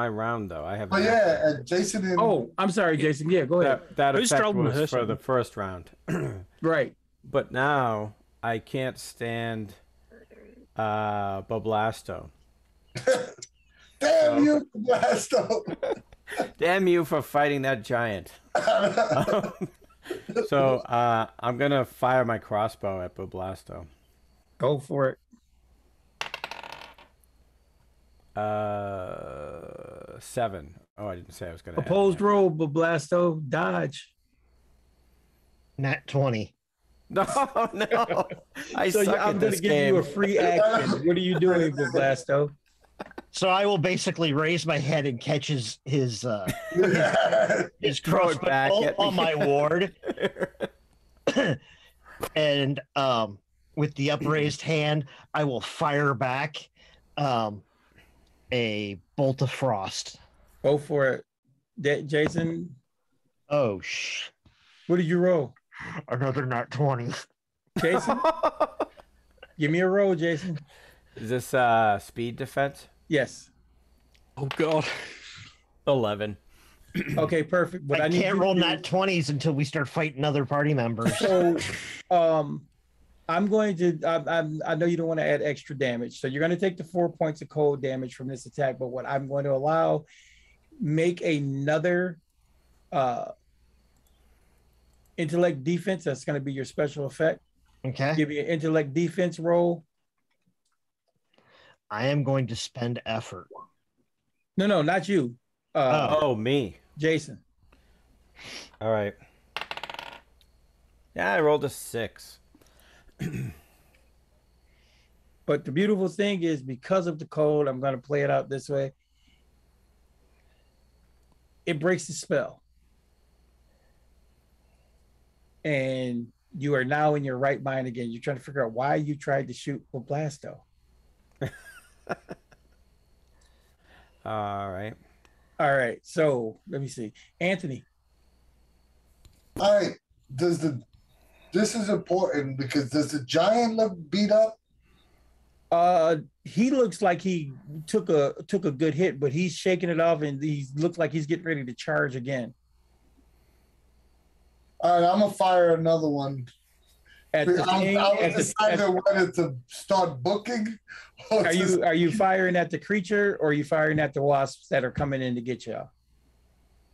round though. I have. Oh yeah, Jason. And... Oh, I'm sorry, Jason. Yeah, go ahead. That Who's effect Strelman was Herschel? for the first round. Right. But now I can't stand Boblasto. Damn you, Blasto. Damn you for fighting that giant. So I'm gonna fire my crossbow at Boblasto. Go for it. 7. Oh, I didn't say I was gonna. Opposed roll, Blasto. Dodge. Nat 20. No. I So suck I'm at going this to give game. you a free action. What are you doing, Blasto? So I will basically raise my head and catch his Throw it crossbow back at on me. my ward. And with the upraised hand, I will fire back a bolt of frost. Go for it. Jason, Oh, what did you roll? another nat 20. Jason? Give me a roll, Jason. Is this speed defense? Yes. Oh God. 11. Okay, perfect. But I need can't you roll to do- nat 20s until we start fighting other party members. So, I'm going to. I know you don't want to add extra damage, so you're going to take the 4 points of cold damage from this attack. But what I'm going to allow, make another intellect defense. That's going to be your special effect. Okay. Give you an intellect defense roll. I am going to spend effort. No, not you. Oh, me. Jason. All right. Yeah, I rolled a 6. But the beautiful thing is, because of the cold, I'm going to play it out this way. It breaks the spell. And you are now in your right mind again. You're trying to figure out why you tried to shoot Blasto. All right. All right. So let me see. Anthony. All right. This is important because does the giant look beat up? He looks like he took a good hit, but he's shaking it off and he looks like he's getting ready to charge again. All right, I'm gonna fire another one. At the thing, I was deciding whether to start booking. Or are you firing at the creature or are you firing at the wasps that are coming in to get you?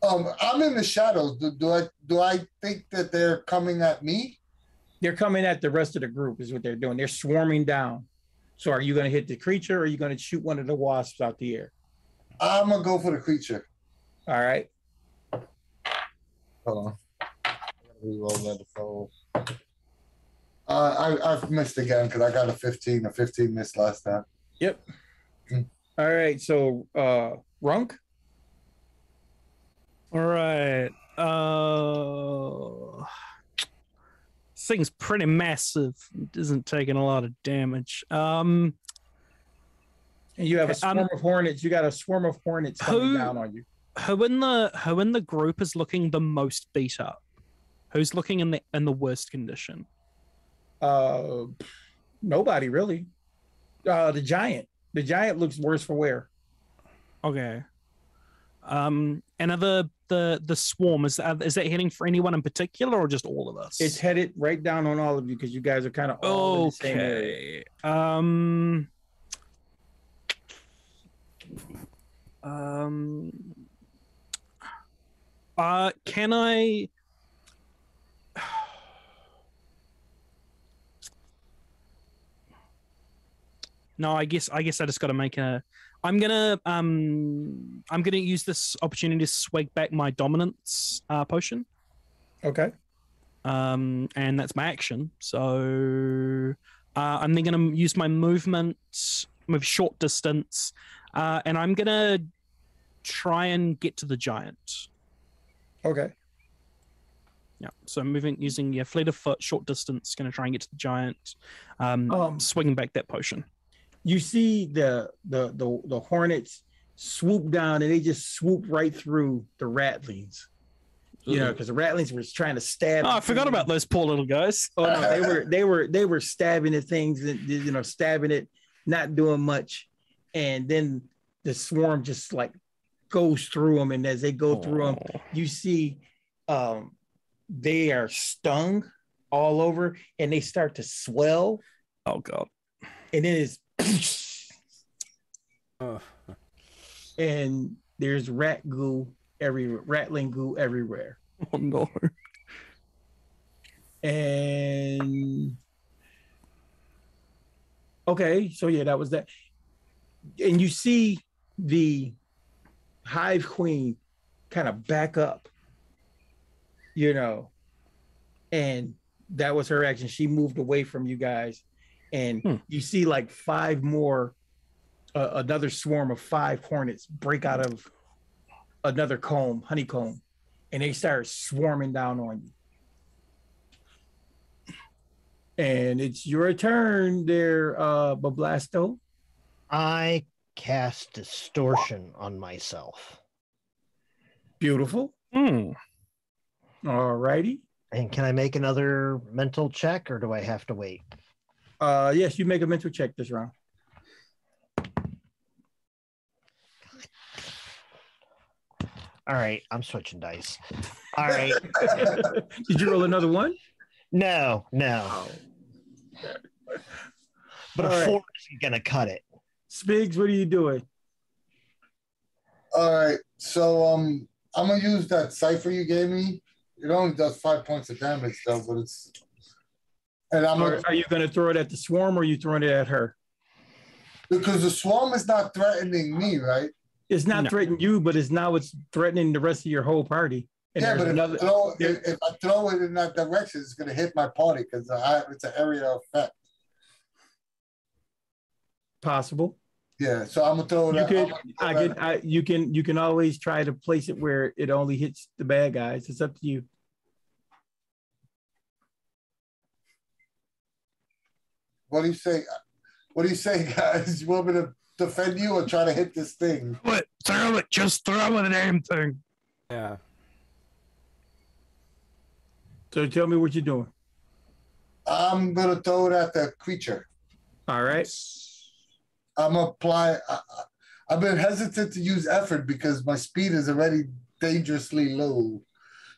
I'm in the shadows. Do I think that they're coming at me? They're coming at the rest of the group is what they're doing. They're swarming down. So are you going to hit the creature or are you going to shoot one of the wasps out the air? I'm gonna go for the creature. All right. Hold on. I gotta reroll that phone. I've missed again because I got a 15. A 15 missed last time. Yep. All right. So Runk. All right. This thing's pretty massive. It isn't taking a lot of damage. And you have a swarm of hornets. You got a swarm of hornets coming down on you. Who in the group is looking the most beat up? Who's looking in the worst condition? Nobody really. The giant. The giant looks worse for wear. Okay. And are the swarm is that heading for anyone in particular or just all of us? It's headed right down on all of you because you guys are kind of all in the same area. Can I? No, I guess I just got to make a. I'm gonna use this opportunity to swig back my dominance potion. Okay. And that's my action. So I'm then gonna use my movement, move short distance, and I'm gonna try and get to the giant. Okay. Yeah. So using fleet of foot, short distance, gonna try and get to the giant. Swinging back that potion. You see the hornets swoop down and they just swoop right through the ratlings. You know, because the ratlings were trying to stab. Oh, I forgot about those poor little guys. Oh no, they were stabbing at things, and stabbing it, not doing much, and then the swarm just like goes through them, and as they go through them, you see they are stung all over, and they start to swell. Oh God! And then it's Oh. And there's rattling goo everywhere. Oh no. And okay, so yeah, that was that. And you see the hive queen kind of back up, and that was her action. She moved away from you guys, and you see like five more, another swarm of 5 hornets break out of another honeycomb, and they start swarming down on you. And it's your turn there, Bablasto. I cast distortion on myself. Beautiful. All righty. And can I make another mental check, or do I have to wait? Yes, you make a mental check this round. All right, I'm switching dice. All right. Did you roll another one? No. But All a right. 4 isn't gonna cut it. Spigs, what are you doing? All right, so I'm gonna use that cipher you gave me. It only does 5 points of damage though, but it's. And Are you going to throw it at the swarm, or are you throwing it at her? Because the swarm is not threatening me, right? It's not threatening you, but it's threatening the rest of your whole party. And Yeah, there's but if I throw it in that direction, it's gonna hit my party because it's an area effect. possible. Yeah, so I'm gonna throw that. You can always try to place it where it only hits the bad guys. It's up to you. What do you say? What do you say, guys? You want me to defend you or try to hit this thing? Throw it. Just throw the damn thing. Yeah. So tell me what you're doing. I'm gonna throw it at the creature. All right. I'm gonna apply. I've been hesitant to use effort because my speed is already dangerously low.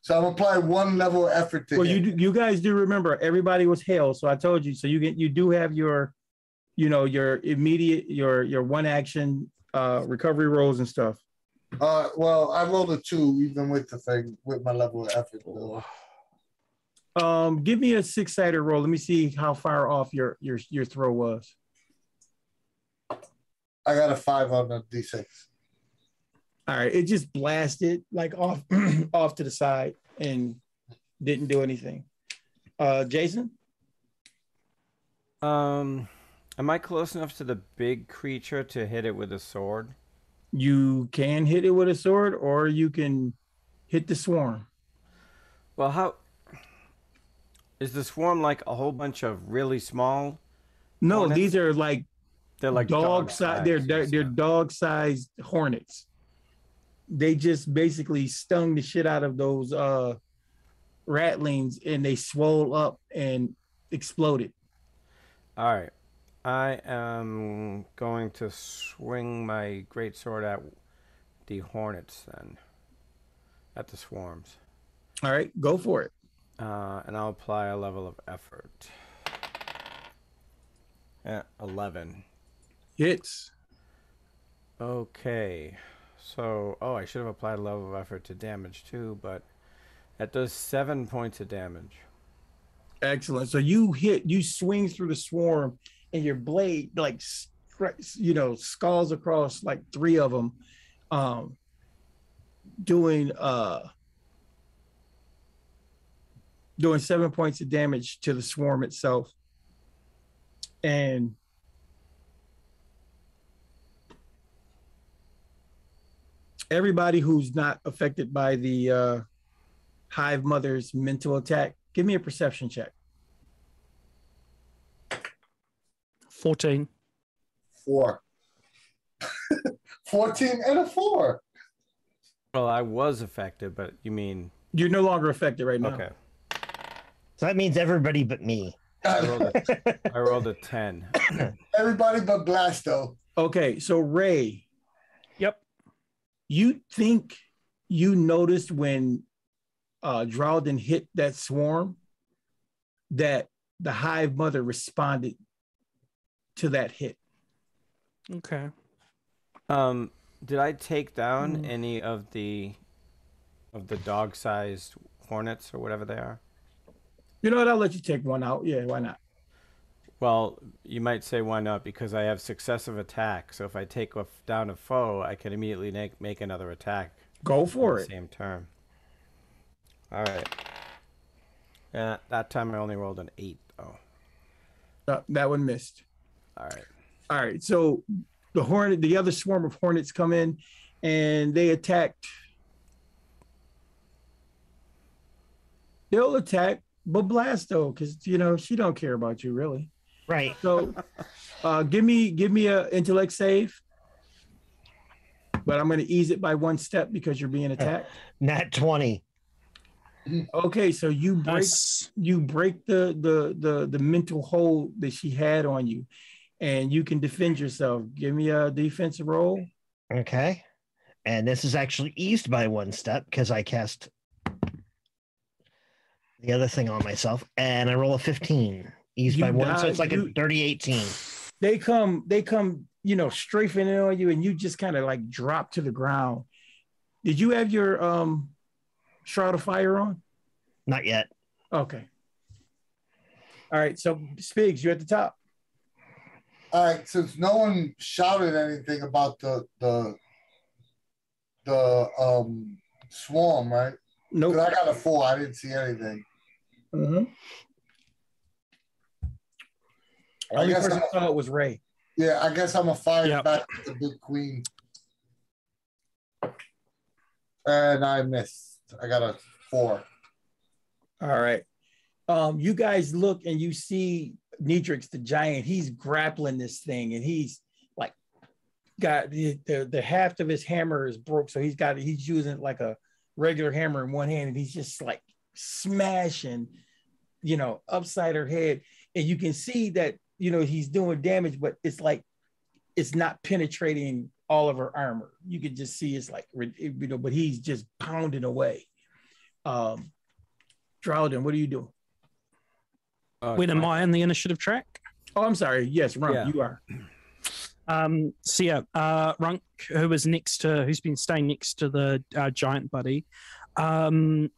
So I'm apply 1 level of effort to. Well, you guys do remember everybody was hell, so I told you. So you do have your, your immediate your 1 action recovery rolls and stuff. Well, I rolled a 2 even with the thing with my level of effort. Though. Give me a 6-sided roll. Let me see how far off your throw was. I got a 5 on the D6. All right, it just blasted like off off to the side and didn't do anything. Jason? Am I close enough to the big creature to hit it with a sword? You can hit it with a sword, or you can hit the swarm. Well, how is the swarm like a whole bunch of really small? No, hornets? these are like They're like dog size. They're dog-sized hornets. They just basically stung the shit out of those ratlings, and they swole up and exploded. All right. I am going to swing my greatsword at the hornets then. At the swarms. All right, go for it. And I'll apply a level of effort. 11. Hits. Okay. So, I should have applied a level of effort to damage too, but that does 7 points of damage. Excellent. So you swing through the swarm, and your blade skulls across like 3 of them, doing 7 points of damage to the swarm itself. And everybody who's not affected by the Hive Mother's mental attack, give me a perception check. 14. 4. 14 and a 4. Well, I was affected, but you mean... You're no longer affected right now. Okay. So that means everybody but me. I rolled a 10. Everybody but Blasto. Okay, so Ray. Yep. You think you noticed when Drawden hit that swarm that the Hive Mother responded to that hit. Okay. Did I take down any of the dog-sized hornets or whatever they are? You know what? I'll let you take one out. Yeah, why not? Well, you might say why not, because I have successive attack. So if I take down a foe, I can immediately make another attack. Go for it. Same turn. All right. Yeah, that time I only rolled an 8, though. That one missed. All right. All right. So the other swarm of hornets come in, and they attacked. They'll attack Bablasto because she don't care about you really. Right. So, give me a intellect save, but I'm going to ease it by 1 step because you're being attacked. Nat 20. Okay, so you break the mental hold that she had on you, and you can defend yourself. Give me a defensive roll. Okay. And this is actually eased by 1 step because I cast the other thing on myself, and I roll a 15. Eased by 1, so it's like a dirty 18. They come, strafing in on you, and you just kind of like drop to the ground. Did you have your Shroud of Fire on? Not yet. Okay. All right, so Spigs, you're at the top. All right, since no one shouted anything about the swarm, right? Nope. 'Cause I got a 4. I didn't see anything. Mm-hmm. Only person I saw it was Ray. Yeah, I guess I'm a fire back with the big queen. And I missed. I got a 4. All right. You guys look and you see Nidrix the giant. He's grappling this thing, and he's like got the haft of his hammer is broke, so he's using like a regular hammer in one hand, and he's just like smashing, upside her head, and you can see that he's doing damage, but it's like it's not penetrating all of her armor. You can just see it's like but he's just pounding away. Droughton, what are you doing? When am I on the initiative track? Oh, I'm sorry. Yes, Runk, you are. Runk, who's been staying next to the giant buddy. I'm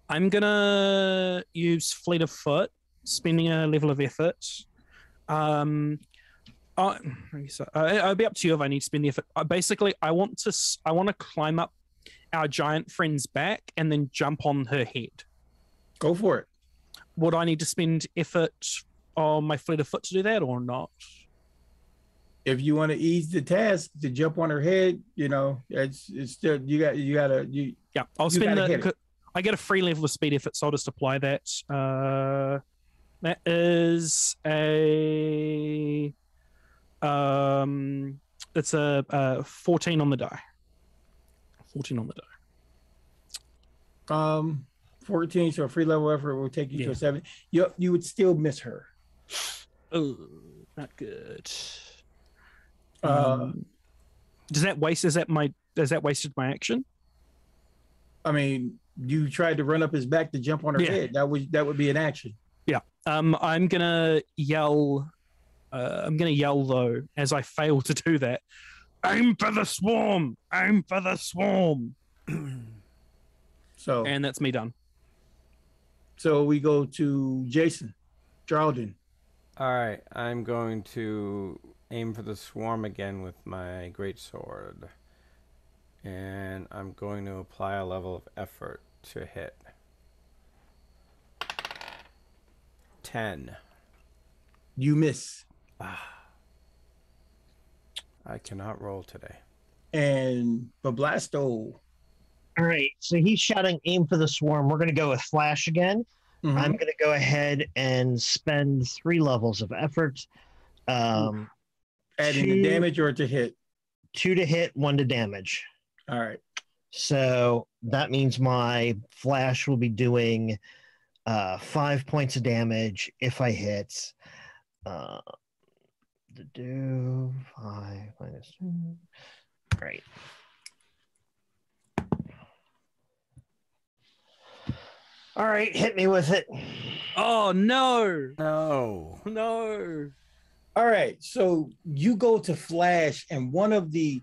gonna use Fleet of Foot, spending a level of effort. It'll be up to you if I need to spend the effort. Basically, I want to climb up our giant friend's back and then jump on her head. Go for it. Would I need to spend effort on my Fleet of Foot to do that or not? If you want to ease the task to jump on her head, it's still I'll spend I get a free level of speed effort, so I'll just apply that. That is it's a 14 on the die. 14 on the die. 14, so a free level effort will take you to a 7. You would still miss her. Oh, not good. Does that wasted my action? I mean, you tried to run up his back to jump on her head. That would be an action. Yeah. I'm gonna yell. Though, as I fail to do that. Aim for the swarm! Aim for the swarm! And that's me done. So we go to Jason, Jarldin. All right, I'm going to aim for the swarm again with my greatsword, and I'm going to apply a level of effort to hit. 10. You miss. I cannot roll today. And Bablasto. All right, so he's shouting aim for the swarm. We're going to go with flash again. Mm-hmm. I'm going to go ahead and spend 3 levels of effort. Adding the damage or to hit? 2 to hit, 1 to damage. All right. So that means my flash will be doing 5 points of damage if I hit. Do 5 minus 2. Right. All right, hit me with it. Oh no! No. No. All right, so you go to flash, and one of the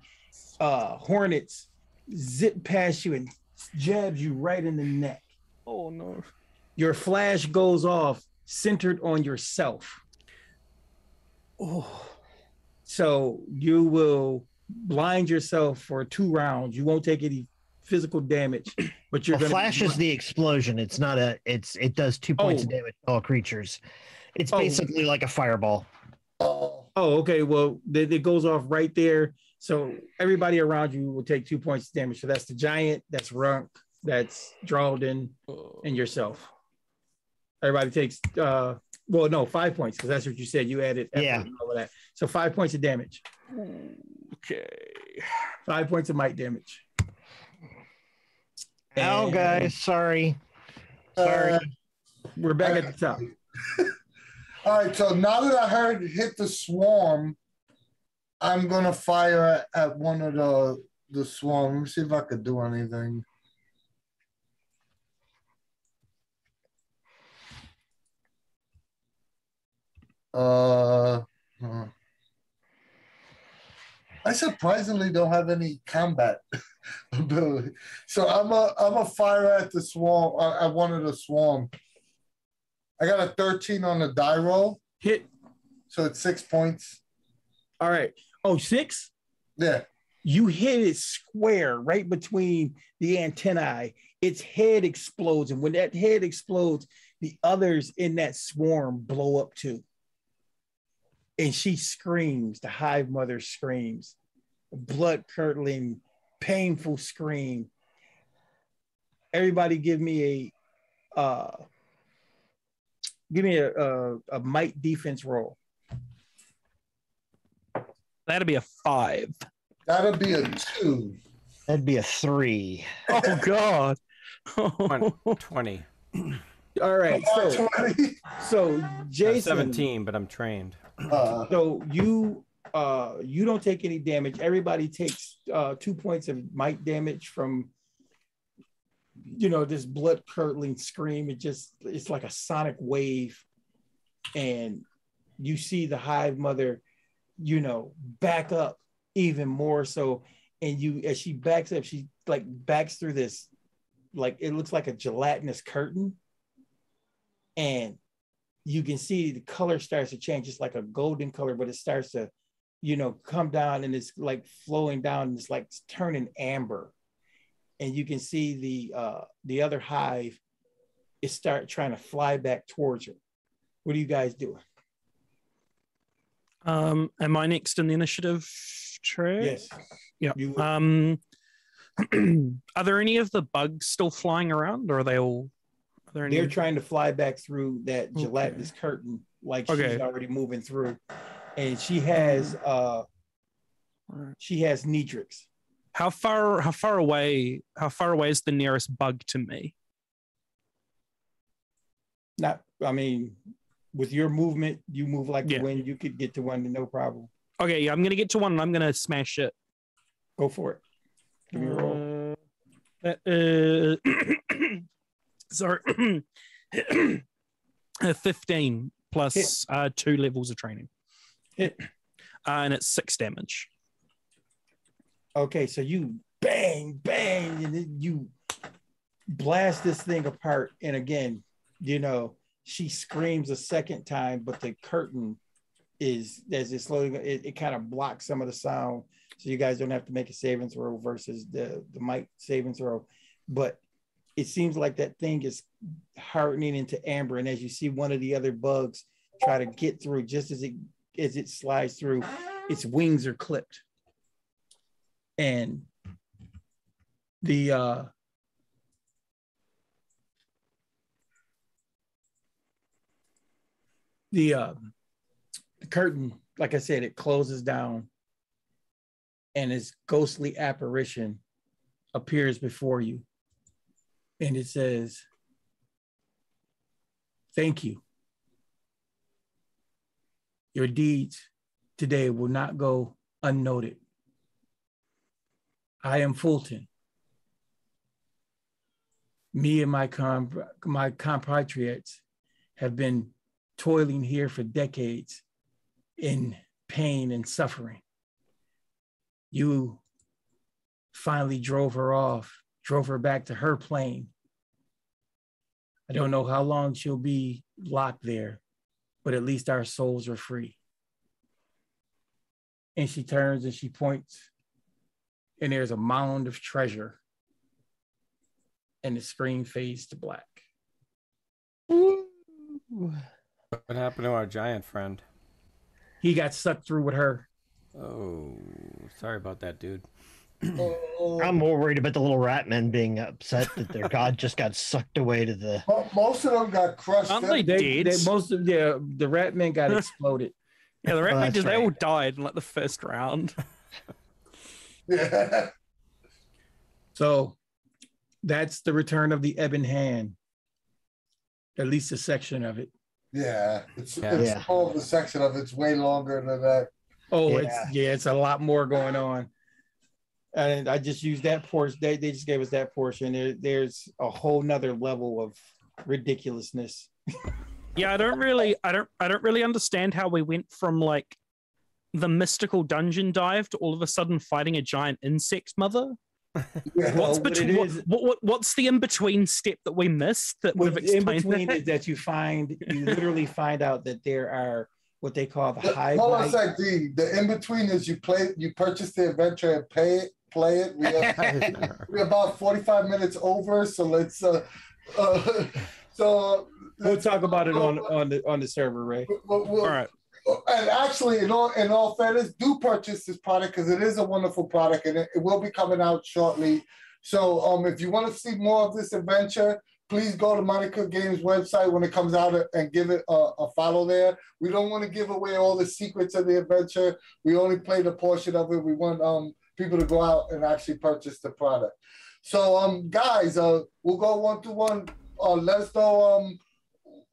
hornets zip past you and jabs you right in the neck. Oh no. Your flash goes off, centered on yourself. Oh. So you will blind yourself for 2 rounds. You won't take any physical damage, but you're Well, gonna flash is the explosion. It's not a. It does 2 points of Oh. damage to all creatures. It's Oh. basically like a fireball. Oh, okay. Well, it goes off right there. So everybody around you will take 2 points of damage. So that's the giant, that's Runk, that's Drawden, and yourself. Everybody takes 5 points, because that's what you said. You added effort and all of that. So 5 points of damage. Okay. 5 points of might damage. Oh, And guys, sorry. we're back at the top. All right, so now that I heard hit the swarm, I'm gonna fire at one of the swarm. Let me see if I could do anything. I surprisingly don't have any combat ability, so I'm a fire at the swarm. At one of the swarm. I got a 13 on the die roll. Hit. So it's 6 points. All right. Oh, 6? Yeah. You hit it square right between the antennae. Its head explodes. And when that head explodes, the others in that swarm blow up too. And she screams. The hive mother screams. Blood curdling, painful scream. Everybody give me a might defense roll. That'd be a 5. That'd be a 2. That'd be a 3. Oh God. 20. All right. So Jason, 17, but I'm trained. so you don't take any damage. Everybody takes 2 points of might damage from this blood curdling scream. It's like a sonic wave, and you see the hive mother back up even more so, and as she backs up, she like backs through this, like it looks like a gelatinous curtain, and you can see the color starts to change. It's like a golden color, but it starts to come down, and it's like flowing down, and it's like turning amber. And you can see the other hive is start trying to fly back towards her. What are you guys doing? Am I next in the initiative tree? Yes. Yeah. Are there any of the bugs still flying around, or are they all? They're trying to fly back through that gelatinous curtain, like she's already moving through, and she has Nidrix. How far away is the nearest bug to me? With your movement, you move like the wind. You could get to one, no problem. Okay, yeah, I'm gonna get to one, and I'm gonna smash it. Go for it. Give me a roll. Sorry, 15 plus 2 levels of training. Hit. And it's 6 damage. Okay, so you bang, and then you blast this thing apart. And again, she screams a second time, but the curtain as it's slowly, it kind of blocks some of the sound. So you guys don't have to make a saving throw versus the might saving throw. But it seems like that thing is hardening into amber. And as you see one of the other bugs try to get through, just as it slides through, its wings are clipped. And the curtain, like I said, it closes down, and its ghostly apparition appears before you. And it says, "Thank you. Your deeds today will not go unnoted. I am Fulton. Me and my compatriots have been toiling here for decades in pain and suffering. You finally drove her off, drove her back to her plane. I don't know how long she'll be locked there, but at least our souls are free. And she turns and she points, and there's a mound of treasure, and the screen fades to black. What happened to our giant friend? He got sucked through with her. Oh, sorry about that, dude. I'm more worried about the little rat men being upset that their god just got sucked away to the. Most of them got crushed. Aren't they dead? The rat men got exploded. Yeah, the rat that's they all right. died in like the first round. Yeah. So that's the return of the Ebon Hand. At least a section of it. Yeah. It's Yeah. all of a section of it's way longer than that. Oh, Yeah. it's a lot more going on. And I just used that portion. They just gave us that portion. There's a whole nother level of ridiculousness. Yeah, I don't really understand how we went from like the mystical dungeon dive to all of a sudden fighting a giant insect mother. Yeah. What's what it between is- what's the in between step that we missed that would have What's in explained between that? is that you literally find out that there are what they call the hive. Hold on a light. sec, D. The in between is you purchase the adventure and play it. We're about 45 minutes over, so let's We'll talk about it on the server, Ray. All right. And actually, in all fairness, do purchase this product because it is a wonderful product and it will be coming out shortly. So if you want to see more of this adventure, please go to Monica Games website when it comes out and give it a follow there. We don't want to give away all the secrets of the adventure. We only played a portion of it. We want people to go out and actually purchase the product. So guys, we'll go one to one. Let us know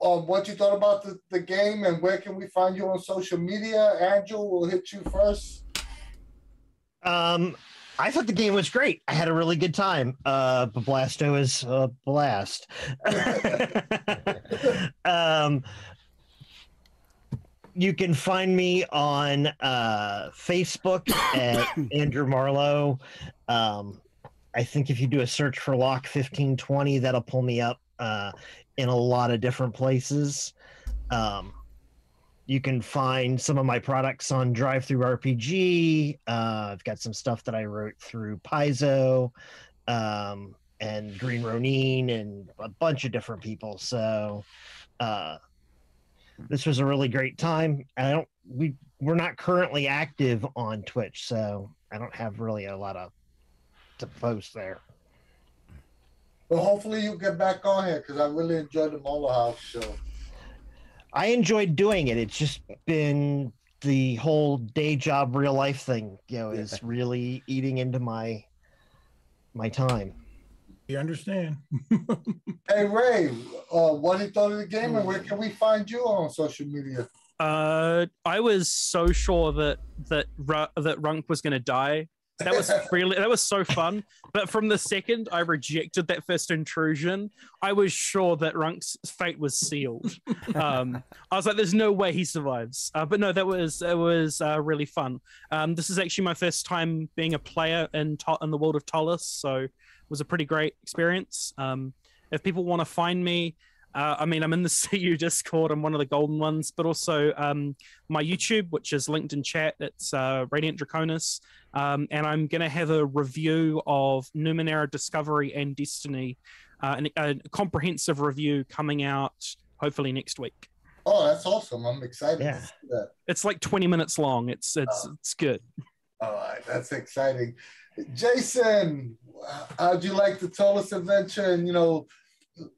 what you thought about the game and where can we find you on social media. Andrew, we'll hit you first. I thought the game was great. I had a really good time. Blasto is a blast. You can find me on Facebook at Andrew Marlowe. I think if you do a search for Lock 1520, that'll pull me up in a lot of different places. You can find some of my products on Drive Through RPG. I've got some stuff that I wrote through Paizo and Green Ronin and a bunch of different people. So this was a really great time. We're not currently active on Twitch, so I don't have really a lot to post there. Well, hopefully you get back on here because I really enjoyed the Mola House show. I enjoyed doing it. It's just been the whole day job, real life thing, is really eating into my time. You understand? Hey Ray, what do you thought of the game and where can we find you on social media? I was so sure that Runk was going to die. That was so fun. But from the second I rejected that first intrusion, I was sure that Runk's fate was sealed. I was like, "There's no way he survives." But no, it was really fun. This is actually my first time being a player in the world of Ptolus, so it was a pretty great experience. If people want to find me, I'm in the CU Discord. I'm one of the golden ones, but also my YouTube, which is linked in chat. It's Radiant Draconis. And I'm going to have a review of Numenera Discovery and Destiny, a comprehensive review coming out hopefully next week. Oh, that's awesome. I'm excited Yeah. to see that. It's like 20 minutes long. It's good. All right, that's exciting. Jason, how'd you like the Ptolus adventure? And,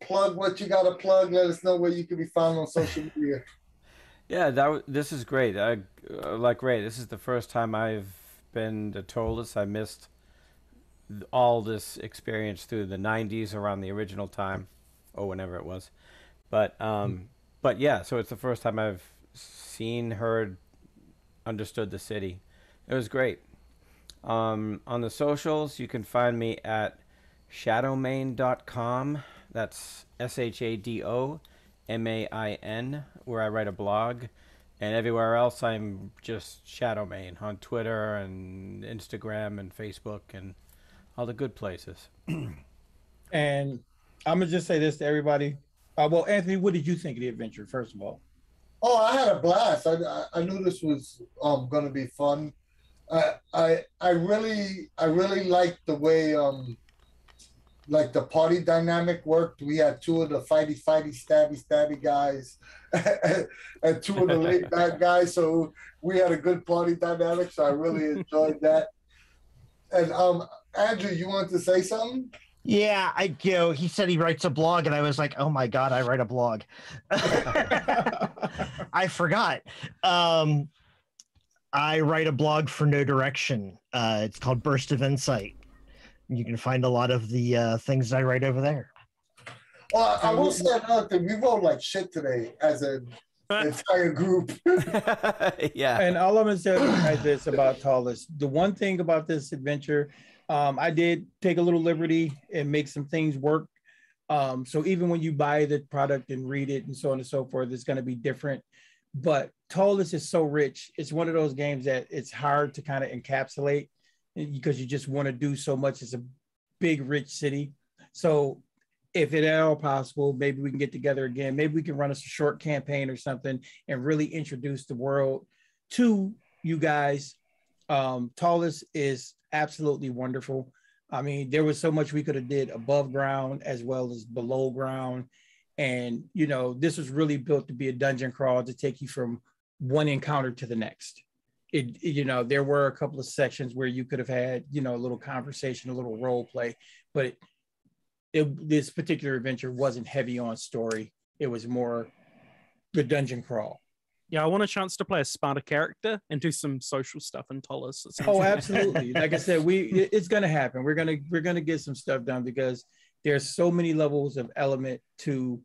plug what you got to plug. Let us know where you can be found on social media. Yeah, this is great. Like Ray, this is the first time I've been to Ptolus. I missed all this experience through the 90s around the original time, or whenever it was. But yeah, so it's the first time I've seen, heard, understood the city. It was great. On the socials, you can find me at shadowmain.com. That's SHADOMAIN, where I write a blog. And everywhere else, I'm just Shadowmane on Twitter and Instagram and Facebook and all the good places. And I'm gonna just say this to everybody. Well, Anthony, what did you think of the adventure? First of all, Oh, I had a blast. I knew this was gonna be fun. I really liked the way like the party dynamic worked. We had two of the fighty stabby guys and two of the laid back guys. So we had a good party dynamic. So I really enjoyed that. And Andrew, you wanted to say something? Yeah, he said he writes a blog, and I was like, oh my God, I write a blog. I forgot. I write a blog for No Direction. It's called Burst of Insight. You can find a lot of the things I write over there. Well, I will say another thing. We rolled like shit today as an entire group. Yeah. and all I'm gonna say is this about Ptolus. The one thing about this adventure, I did take a little liberty and make some things work. So even when you buy the product and read it and so on and so forth, it's going to be different. But Ptolus is so rich. It's one of those games that it's hard to kind of encapsulate because you just want to do so much. It's a big, rich city. So if it at all possible, maybe we can get together again. Maybe we can run us a short campaign or something and really introduce the world to you guys. Ptolus is absolutely wonderful. I mean, there was so much we could have did above ground as well as below ground. And, you know, this was really built to be a dungeon crawl to take you from one encounter to the next. You know, there were a couple of sections where you could have had, you know, a little conversation, a little role play, but this particular adventure wasn't heavy on story. It was more the dungeon crawl. Yeah, I want a chance to play a smarter character and do some social stuff in Ptolus. Oh, absolutely. Like I said, it's gonna happen. We're gonna get some stuff done because there's so many levels of element to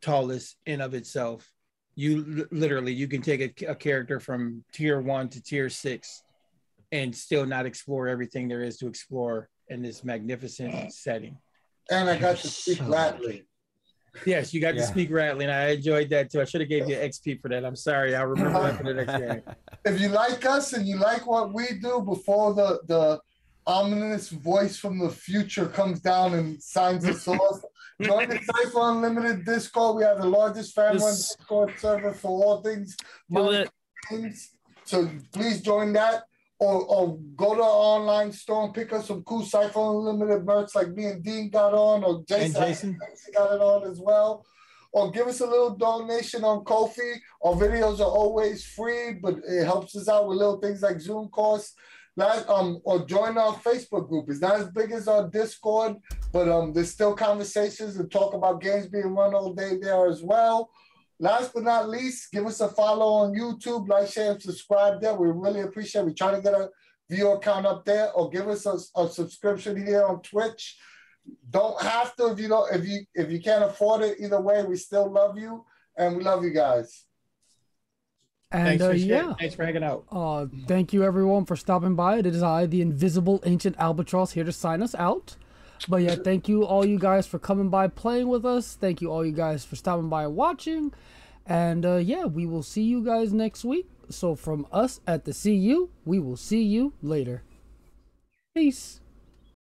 Ptolus in of itself. You literally you can take a character from tier 1 to tier 6 and still not explore everything there is to explore in this magnificent setting. And I got to speak Latin. Yes, you got to speak Rattling. I enjoyed that too. I should have gave you XP for that. I'm sorry. I'll remember that for the next game. If you like us and you like what we do before the ominous voice from the future comes down and signs us off, join the Cypher Unlimited Discord. We have the largest family Discord server for all things games. So please join that. Or go to our online store and pick up some cool Cypher Unlimited merch like me and Dean got on, or Jason got it on as well. Or give us a little donation on Ko-fi. Our videos are always free, but it helps us out with little things like Zoom costs. Or join our Facebook group. It's not as big as our Discord, but there's still conversations and talk about games being run all day there as well. Last but not least, give us a follow on YouTube, like, share, and subscribe there. We really appreciate it. We're trying to get a viewer count up there, or give us a subscription here on Twitch. Don't have to if you can't afford it. Either way, we still love you, and we love you guys. And thanks for hanging out. Thank you everyone for stopping by. It is I, the invisible ancient albatross, here to sign us out. But yeah, thank you all you guys for coming by playing with us. Thank you all you guys for stopping by and watching. And yeah, we will see you guys next week. So from us at the CU, we will see you later. Peace.